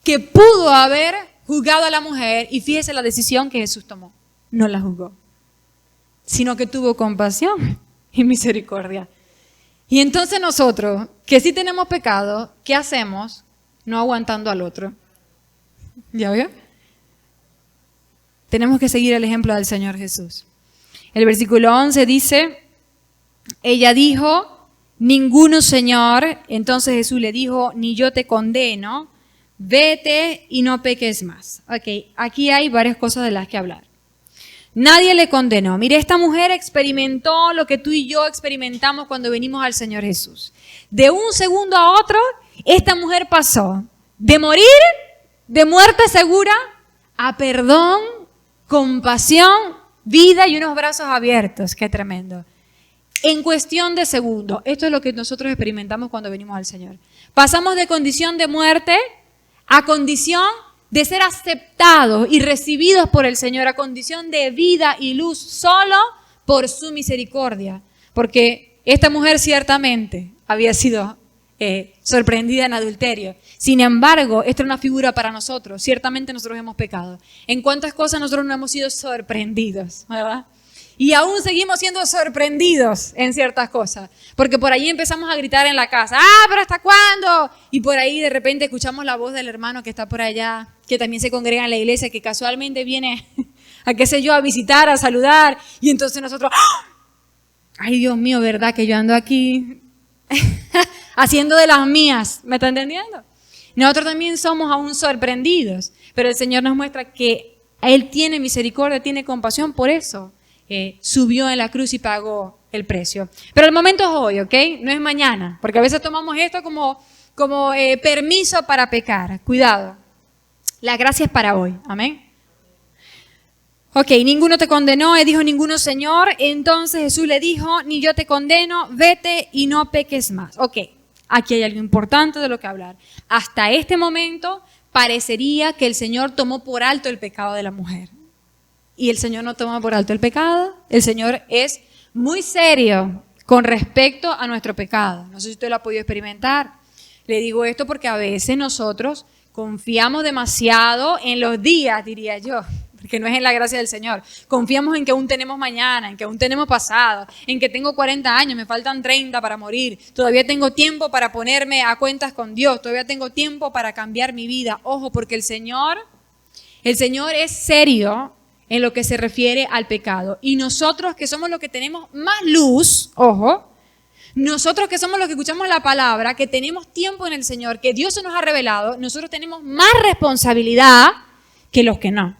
A: que pudo haber juzgado a la mujer, y fíjese la decisión que Jesús tomó. No la juzgó, sino que tuvo compasión y misericordia. Y entonces nosotros, que sí tenemos pecado, ¿qué hacemos? No aguantando al otro. ¿Ya vio? Tenemos que seguir el ejemplo del Señor Jesús. El versículo 11 dice, ella dijo, ninguno, Señor. Entonces Jesús le dijo, ni yo te condeno, vete y no peques más. Ok, aquí hay varias cosas de las que hablar. Nadie le condenó. Mire, esta mujer experimentó lo que tú y yo experimentamos cuando venimos al Señor Jesús. De un segundo a otro, esta mujer pasó de morir, de muerte segura, a perdón, compasión, vida y unos brazos abiertos. Qué tremendo. En cuestión de segundos. Esto es lo que nosotros experimentamos cuando venimos al Señor. Pasamos de condición de muerte a condición de ser aceptados y recibidos por el Señor, a condición de vida y luz solo por su misericordia. Porque esta mujer ciertamente había sido sorprendida en adulterio. Sin embargo, esta es una figura para nosotros. Ciertamente nosotros hemos pecado. ¿En cuántas cosas nosotros no hemos sido sorprendidos? ¿Verdad? Y aún seguimos siendo sorprendidos en ciertas cosas. Porque por ahí empezamos a gritar en la casa, pero ¿hasta cuándo? Y por ahí de repente escuchamos la voz del hermano que está por allá, que también se congrega en la iglesia, que casualmente viene a, qué sé yo, a visitar, a saludar. Y entonces nosotros, ay Dios mío, ¿verdad? Que yo ando aquí haciendo de las mías. ¿Me está entendiendo? Nosotros también somos aún sorprendidos. Pero el Señor nos muestra que Él tiene misericordia, tiene compasión, por eso subió en la cruz y pagó el precio. Pero el momento es hoy, ¿ok? No es mañana, porque a veces tomamos esto como permiso para pecar. Cuidado, la gracia es para hoy, amén. Ok, ninguno te condenó, dijo ninguno, Señor. Entonces Jesús le dijo, ni yo te condeno, vete y no peques más. Ok, aquí hay algo importante de lo que hablar. Hasta este momento parecería que el Señor tomó por alto el pecado de la mujer. Y el Señor no toma por alto el pecado. El Señor es muy serio con respecto a nuestro pecado. No sé si usted lo ha podido experimentar. Le digo esto porque a veces nosotros confiamos demasiado en los días, diría yo, porque no es en la gracia del Señor. Confiamos en que aún tenemos mañana, en que aún tenemos pasado, en que tengo 40 años, me faltan 30 para morir. Todavía tengo tiempo para ponerme a cuentas con Dios. Todavía tengo tiempo para cambiar mi vida. Ojo, porque el Señor es serio en lo que se refiere al pecado. Y nosotros que somos los que tenemos más luz, ojo, nosotros que somos los que escuchamos la palabra, que tenemos tiempo en el Señor, que Dios se nos ha revelado, nosotros tenemos más responsabilidad que los que no.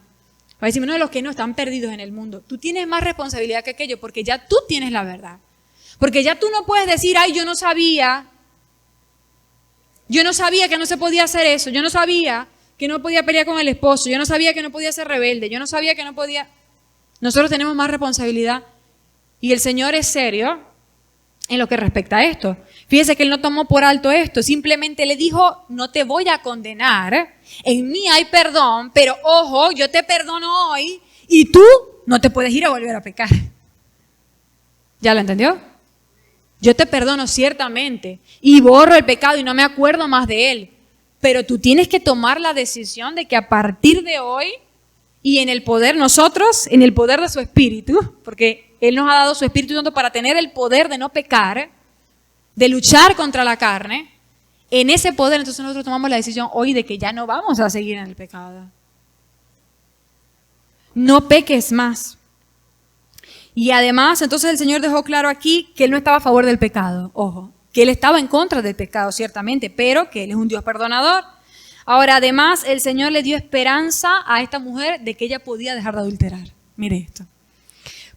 A: Va a decir, no, los que no están perdidos en el mundo. Tú tienes más responsabilidad que aquello porque ya tú tienes la verdad. Porque ya tú no puedes decir, ay, yo no sabía que no se podía hacer eso, yo no sabía que no podía pelear con el esposo, yo no sabía que no podía ser rebelde, yo no sabía que no podía. Nosotros tenemos más responsabilidad y el Señor es serio en lo que respecta a esto. Fíjese que Él no tomó por alto esto, simplemente le dijo, no te voy a condenar, en mí hay perdón, pero ojo, yo te perdono hoy y tú no te puedes ir a volver a pecar. ¿Ya lo entendió? Yo te perdono ciertamente y borro el pecado y no me acuerdo más de él. Pero tú tienes que tomar la decisión de que a partir de hoy y en el poder, nosotros, en el poder de su Espíritu, porque Él nos ha dado su Espíritu Santo para tener el poder de no pecar, de luchar contra la carne, en ese poder entonces nosotros tomamos la decisión hoy de que ya no vamos a seguir en el pecado. No peques más. Y además, entonces el Señor dejó claro aquí que Él no estaba a favor del pecado, ojo. que Él estaba en contra del pecado, ciertamente, pero que Él es un Dios perdonador. Ahora, además, el Señor le dio esperanza a esta mujer de que ella podía dejar de adulterar. Mire esto.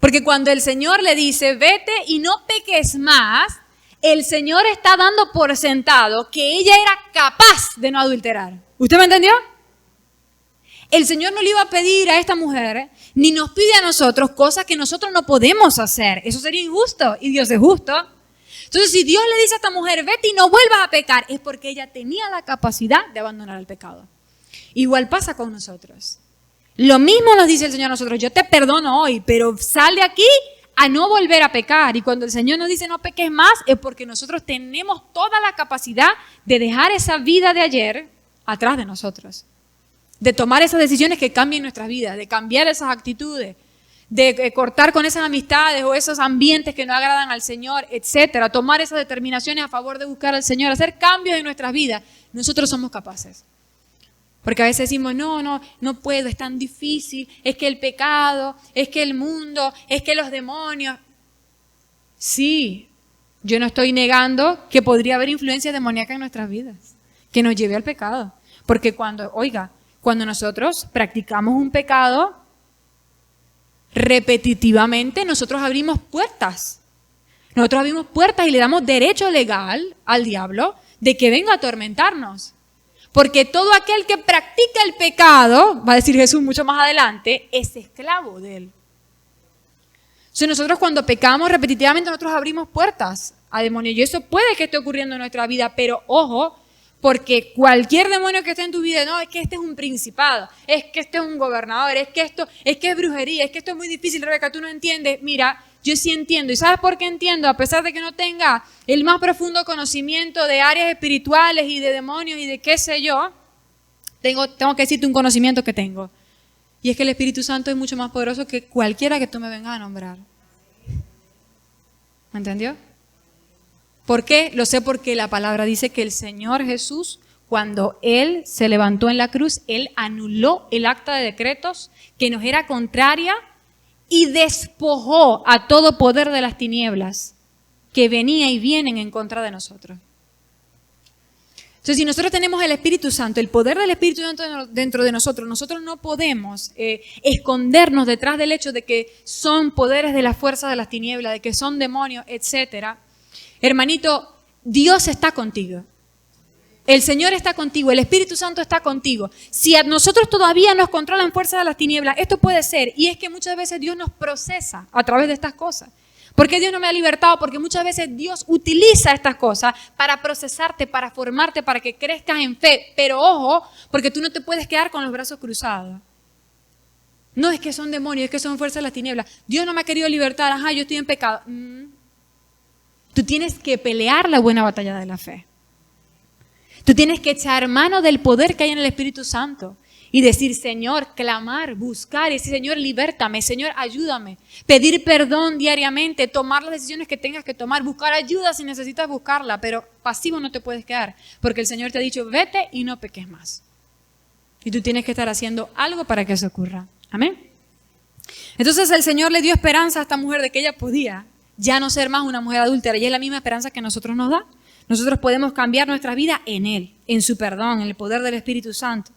A: Porque cuando el Señor le dice, vete y no peques más, el Señor está dando por sentado que ella era capaz de no adulterar. ¿Usted me entendió? El Señor no le iba a pedir a esta mujer, ni nos pide a nosotros cosas que nosotros no podemos hacer. Eso sería injusto y Dios es justo. Entonces, si Dios le dice a esta mujer, vete y no vuelvas a pecar, es porque ella tenía la capacidad de abandonar el pecado. Igual pasa con nosotros. Lo mismo nos dice el Señor a nosotros, yo te perdono hoy, pero sal de aquí a no volver a pecar. Y cuando el Señor nos dice no peques más, es porque nosotros tenemos toda la capacidad de dejar esa vida de ayer atrás de nosotros. De tomar esas decisiones que cambien nuestras vidas, de cambiar esas actitudes, de cortar con esas amistades o esos ambientes que no agradan al Señor, etcétera. Tomar esas determinaciones a favor de buscar al Señor, hacer cambios en nuestras vidas. Nosotros somos capaces. Porque a veces decimos, no puedo, es tan difícil, es que el pecado, es que el mundo, es que los demonios. Sí, yo no estoy negando que podría haber influencias demoníacas en nuestras vidas, que nos lleve al pecado. Porque cuando nosotros practicamos un pecado, repetitivamente nosotros abrimos puertas. Nosotros abrimos puertas y le damos derecho legal al diablo de que venga a atormentarnos. Porque todo aquel que practica el pecado, va a decir Jesús mucho más adelante, es esclavo de él. Entonces nosotros cuando pecamos repetitivamente nosotros abrimos puertas a demonios. Y eso puede que esté ocurriendo en nuestra vida, pero ojo, porque cualquier demonio que esté en tu vida, no, es que este es un principado, es que este es un gobernador, es que es brujería, es que esto es muy difícil, Rebeca, tú no entiendes. Mira, yo sí entiendo. ¿Y sabes por qué entiendo? A pesar de que no tenga el más profundo conocimiento de áreas espirituales y de demonios y de qué sé yo, tengo que decirte un conocimiento que tengo. Y es que el Espíritu Santo es mucho más poderoso que cualquiera que tú me vengas a nombrar. ¿Me entendió? ¿Por qué? Lo sé porque la palabra dice que el Señor Jesús, cuando Él se levantó en la cruz, Él anuló el acta de decretos que nos era contraria y despojó a todo poder de las tinieblas que venía y vienen en contra de nosotros. Entonces, si nosotros tenemos el Espíritu Santo, el poder del Espíritu Santo dentro de nosotros, nosotros no podemos escondernos detrás del hecho de que son poderes de las fuerzas de las tinieblas, de que son demonios, etcétera. Hermanito, Dios está contigo. El Señor está contigo, el Espíritu Santo está contigo. Si a nosotros todavía nos controlan fuerzas de las tinieblas, esto puede ser, y es que muchas veces Dios nos procesa a través de estas cosas. ¿Por qué Dios no me ha libertado? Porque muchas veces Dios utiliza estas cosas para procesarte, para formarte, para que crezcas en fe. Pero ojo, porque tú no te puedes quedar con los brazos cruzados. No es que son demonios, es que son fuerzas de las tinieblas. Dios no me ha querido libertar, yo estoy en pecado. Tú tienes que pelear la buena batalla de la fe. Tú tienes que echar mano del poder que hay en el Espíritu Santo y decir, Señor, clamar, buscar y decir, Señor, libértame, Señor, ayúdame. Pedir perdón diariamente, tomar las decisiones que tengas que tomar, buscar ayuda si necesitas buscarla, pero pasivo no te puedes quedar porque el Señor te ha dicho, vete y no peques más. Y tú tienes que estar haciendo algo para que eso ocurra. Amén. Entonces el Señor le dio esperanza a esta mujer de que ella podía ya no ser más una mujer adúltera y es la misma esperanza que nosotros nos da. Nosotros podemos cambiar nuestra vida en Él, en su perdón, en el poder del Espíritu Santo.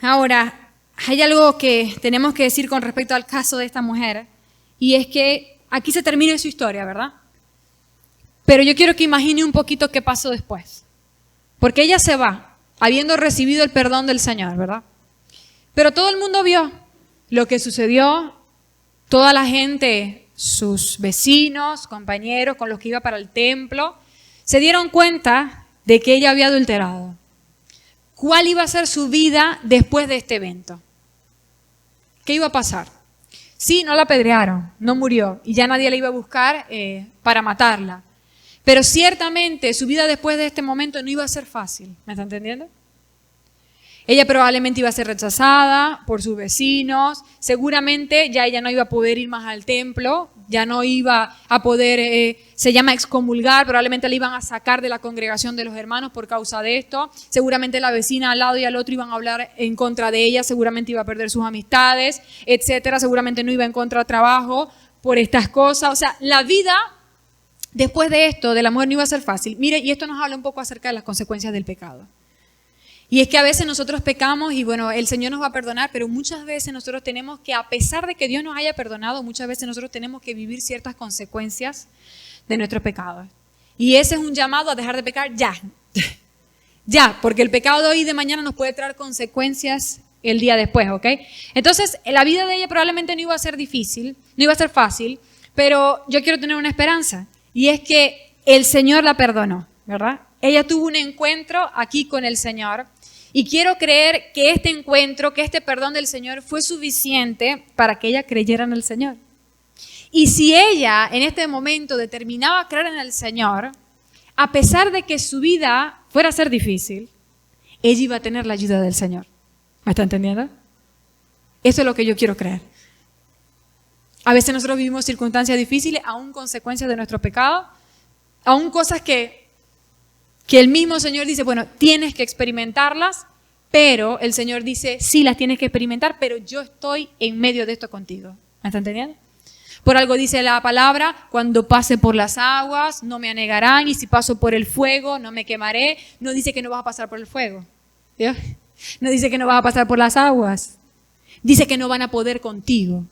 A: Ahora, hay algo que tenemos que decir con respecto al caso de esta mujer, y es que aquí se termina su historia, ¿verdad? Pero yo quiero que imagine un poquito qué pasó después. Porque ella se va, habiendo recibido el perdón del Señor, ¿verdad? Pero todo el mundo vio lo que sucedió, toda la gente, sus vecinos, compañeros con los que iba para el templo, se dieron cuenta de que ella había adulterado. ¿Cuál iba a ser su vida después de este evento? ¿Qué iba a pasar? Sí, no la apedrearon, no murió y ya nadie la iba a buscar para matarla. Pero ciertamente su vida después de este momento no iba a ser fácil. ¿Me está entendiendo? Ella probablemente iba a ser rechazada por sus vecinos, seguramente ya ella no iba a poder ir más al templo, ya no iba a poder, se llama excomulgar, probablemente la iban a sacar de la congregación de los hermanos por causa de esto, seguramente la vecina al lado y al otro iban a hablar en contra de ella, seguramente iba a perder sus amistades, etcétera, seguramente no iba a encontrar trabajo por estas cosas, o sea, la vida después de esto, de la mujer no iba a ser fácil. Mire, y esto nos habla un poco acerca de las consecuencias del pecado. Y es que a veces nosotros pecamos y bueno, el Señor nos va a perdonar, pero muchas veces nosotros tenemos que, a pesar de que Dios nos haya perdonado, muchas veces nosotros tenemos que vivir ciertas consecuencias de nuestros pecados. Y ese es un llamado a dejar de pecar ya. Ya, porque el pecado de hoy y de mañana nos puede traer consecuencias el día después, ¿ok? Entonces, la vida de ella probablemente no iba a ser difícil, no iba a ser fácil, pero yo quiero tener una esperanza. Y es que el Señor la perdonó, ¿verdad? Ella tuvo un encuentro aquí con el Señor. Y quiero creer que este encuentro, que este perdón del Señor fue suficiente para que ella creyera en el Señor. Y si ella en este momento determinaba creer en el Señor, a pesar de que su vida fuera a ser difícil, ella iba a tener la ayuda del Señor. ¿Me está entendiendo? Eso es lo que yo quiero creer. A veces nosotros vivimos circunstancias difíciles, aún consecuencias de nuestro pecado, aún cosas que el mismo Señor dice, bueno, tienes que experimentarlas, pero el Señor dice, sí, las tienes que experimentar, pero yo estoy en medio de esto contigo. ¿Me está entendiendo? Por algo dice la palabra, cuando pase por las aguas, no me anegarán, y si paso por el fuego, no me quemaré. No dice que no vas a pasar por el fuego. ¿Sí? No dice que no vas a pasar por las aguas. Dice que no van a poder contigo.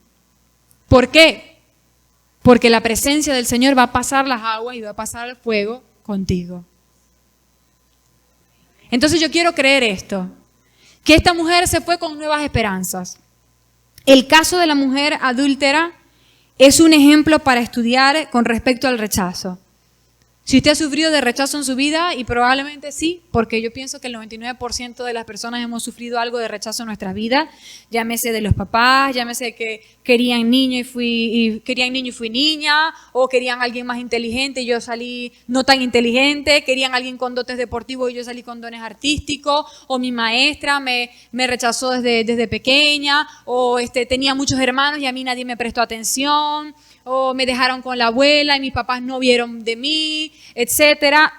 A: ¿Por qué? Porque la presencia del Señor va a pasar las aguas y va a pasar el fuego contigo. Entonces yo quiero creer esto, que esta mujer se fue con nuevas esperanzas. El caso de la mujer adúltera es un ejemplo para estudiar con respecto al rechazo. Si usted ha sufrido de rechazo en su vida, y probablemente sí, porque yo pienso que el 99% de las personas hemos sufrido algo de rechazo en nuestra vida, llámese de los papás, llámese que querían niño y fui niña, o querían a alguien más inteligente y yo salí no tan inteligente, querían a alguien con dotes deportivos y yo salí con dones artísticos, o mi maestra me rechazó desde pequeña, o tenía muchos hermanos y a mí nadie me prestó atención, o me dejaron con la abuela y mis papás no vieron de mí, etcétera.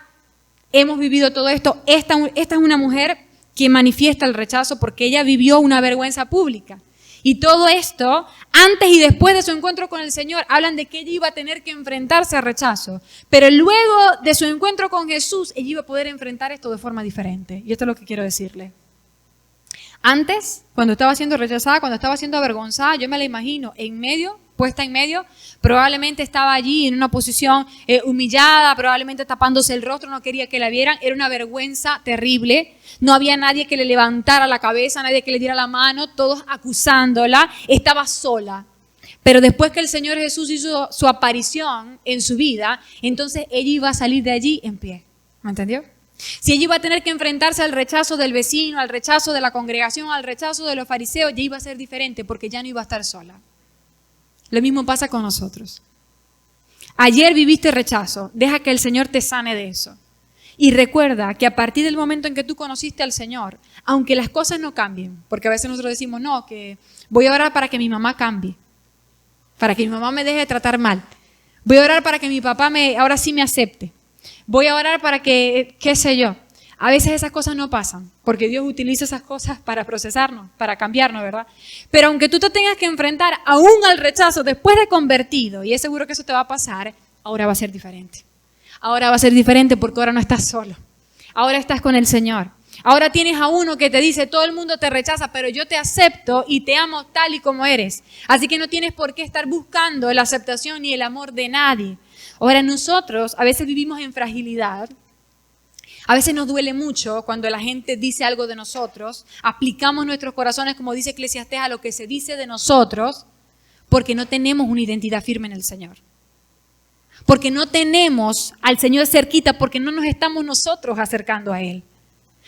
A: Hemos vivido todo esto. Esta es una mujer que manifiesta el rechazo porque ella vivió una vergüenza pública. Y todo esto, antes y después de su encuentro con el Señor, hablan de que ella iba a tener que enfrentarse al rechazo. Pero luego de su encuentro con Jesús, ella iba a poder enfrentar esto de forma diferente. Y esto es lo que quiero decirle. Antes, cuando estaba siendo rechazada, cuando estaba siendo avergonzada, yo me la imagino puesta en medio, probablemente estaba allí en una posición humillada, probablemente tapándose el rostro, no quería que la vieran, era una vergüenza terrible, no había nadie que le levantara la cabeza, nadie que le diera la mano, todos acusándola, estaba sola. Pero después que el Señor Jesús hizo su aparición en su vida, entonces ella iba a salir de allí en pie, ¿me entendió? Si ella iba a tener que enfrentarse al rechazo del vecino, al rechazo de la congregación, al rechazo de los fariseos, ya iba a ser diferente porque ya no iba a estar sola. Lo mismo pasa con nosotros. Ayer viviste rechazo, deja que el Señor te sane de eso. Y recuerda que a partir del momento en que tú conociste al Señor, aunque las cosas no cambien, porque a veces nosotros decimos, no, que voy a orar para que mi mamá cambie, para que mi mamá me deje de tratar mal, voy a orar para que mi papá ahora sí me acepte, voy a orar para que, qué sé yo. A veces esas cosas no pasan, porque Dios utiliza esas cosas para procesarnos, para cambiarnos, ¿verdad? Pero aunque tú te tengas que enfrentar aún al rechazo después de convertido, y es seguro que eso te va a pasar, ahora va a ser diferente. Ahora va a ser diferente porque ahora no estás solo. Ahora estás con el Señor. Ahora tienes a uno que te dice, todo el mundo te rechaza, pero yo te acepto y te amo tal y como eres. Así que no tienes por qué estar buscando la aceptación ni el amor de nadie. Ahora nosotros a veces vivimos en fragilidad. A veces nos duele mucho cuando la gente dice algo de nosotros, aplicamos nuestros corazones, como dice Eclesiastés, a lo que se dice de nosotros, porque no tenemos una identidad firme en el Señor. Porque no tenemos al Señor cerquita, porque no nos estamos nosotros acercando a Él.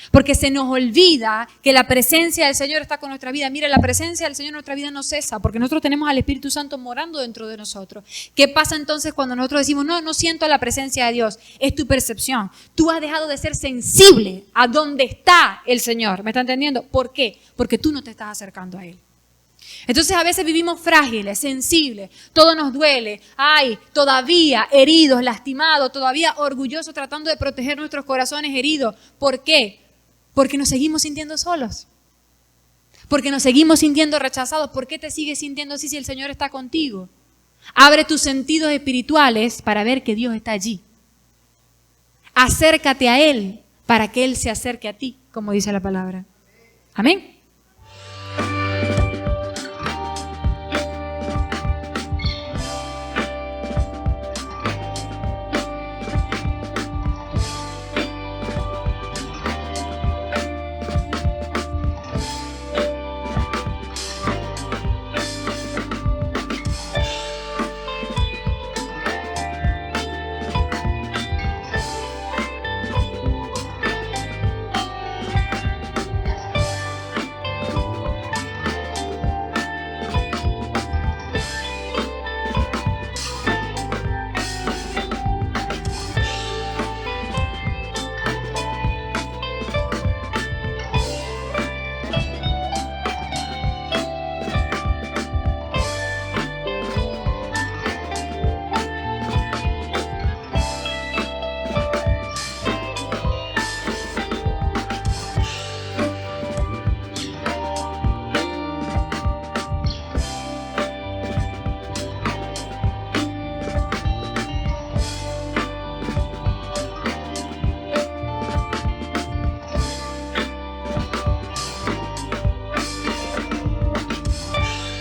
A: Porque se nos olvida que la presencia del Señor está con nuestra vida. Mira, la presencia del Señor en nuestra vida no cesa, porque nosotros tenemos al Espíritu Santo morando dentro de nosotros. ¿Qué pasa entonces cuando nosotros decimos, no siento la presencia de Dios? Es tu percepción. Tú has dejado de ser sensible a dónde está el Señor. ¿Me está entendiendo? ¿Por qué? Porque tú no te estás acercando a Él. Entonces a veces vivimos frágiles, sensibles, todo nos duele, todavía heridos, lastimados, todavía orgullosos tratando de proteger nuestros corazones heridos. ¿Por qué? Porque nos seguimos sintiendo solos, porque nos seguimos sintiendo rechazados. ¿Por qué te sigues sintiendo así si el Señor está contigo?
B: Abre tus sentidos espirituales para ver que Dios está allí. Acércate a Él para que Él se acerque a ti, como dice la palabra. Amén.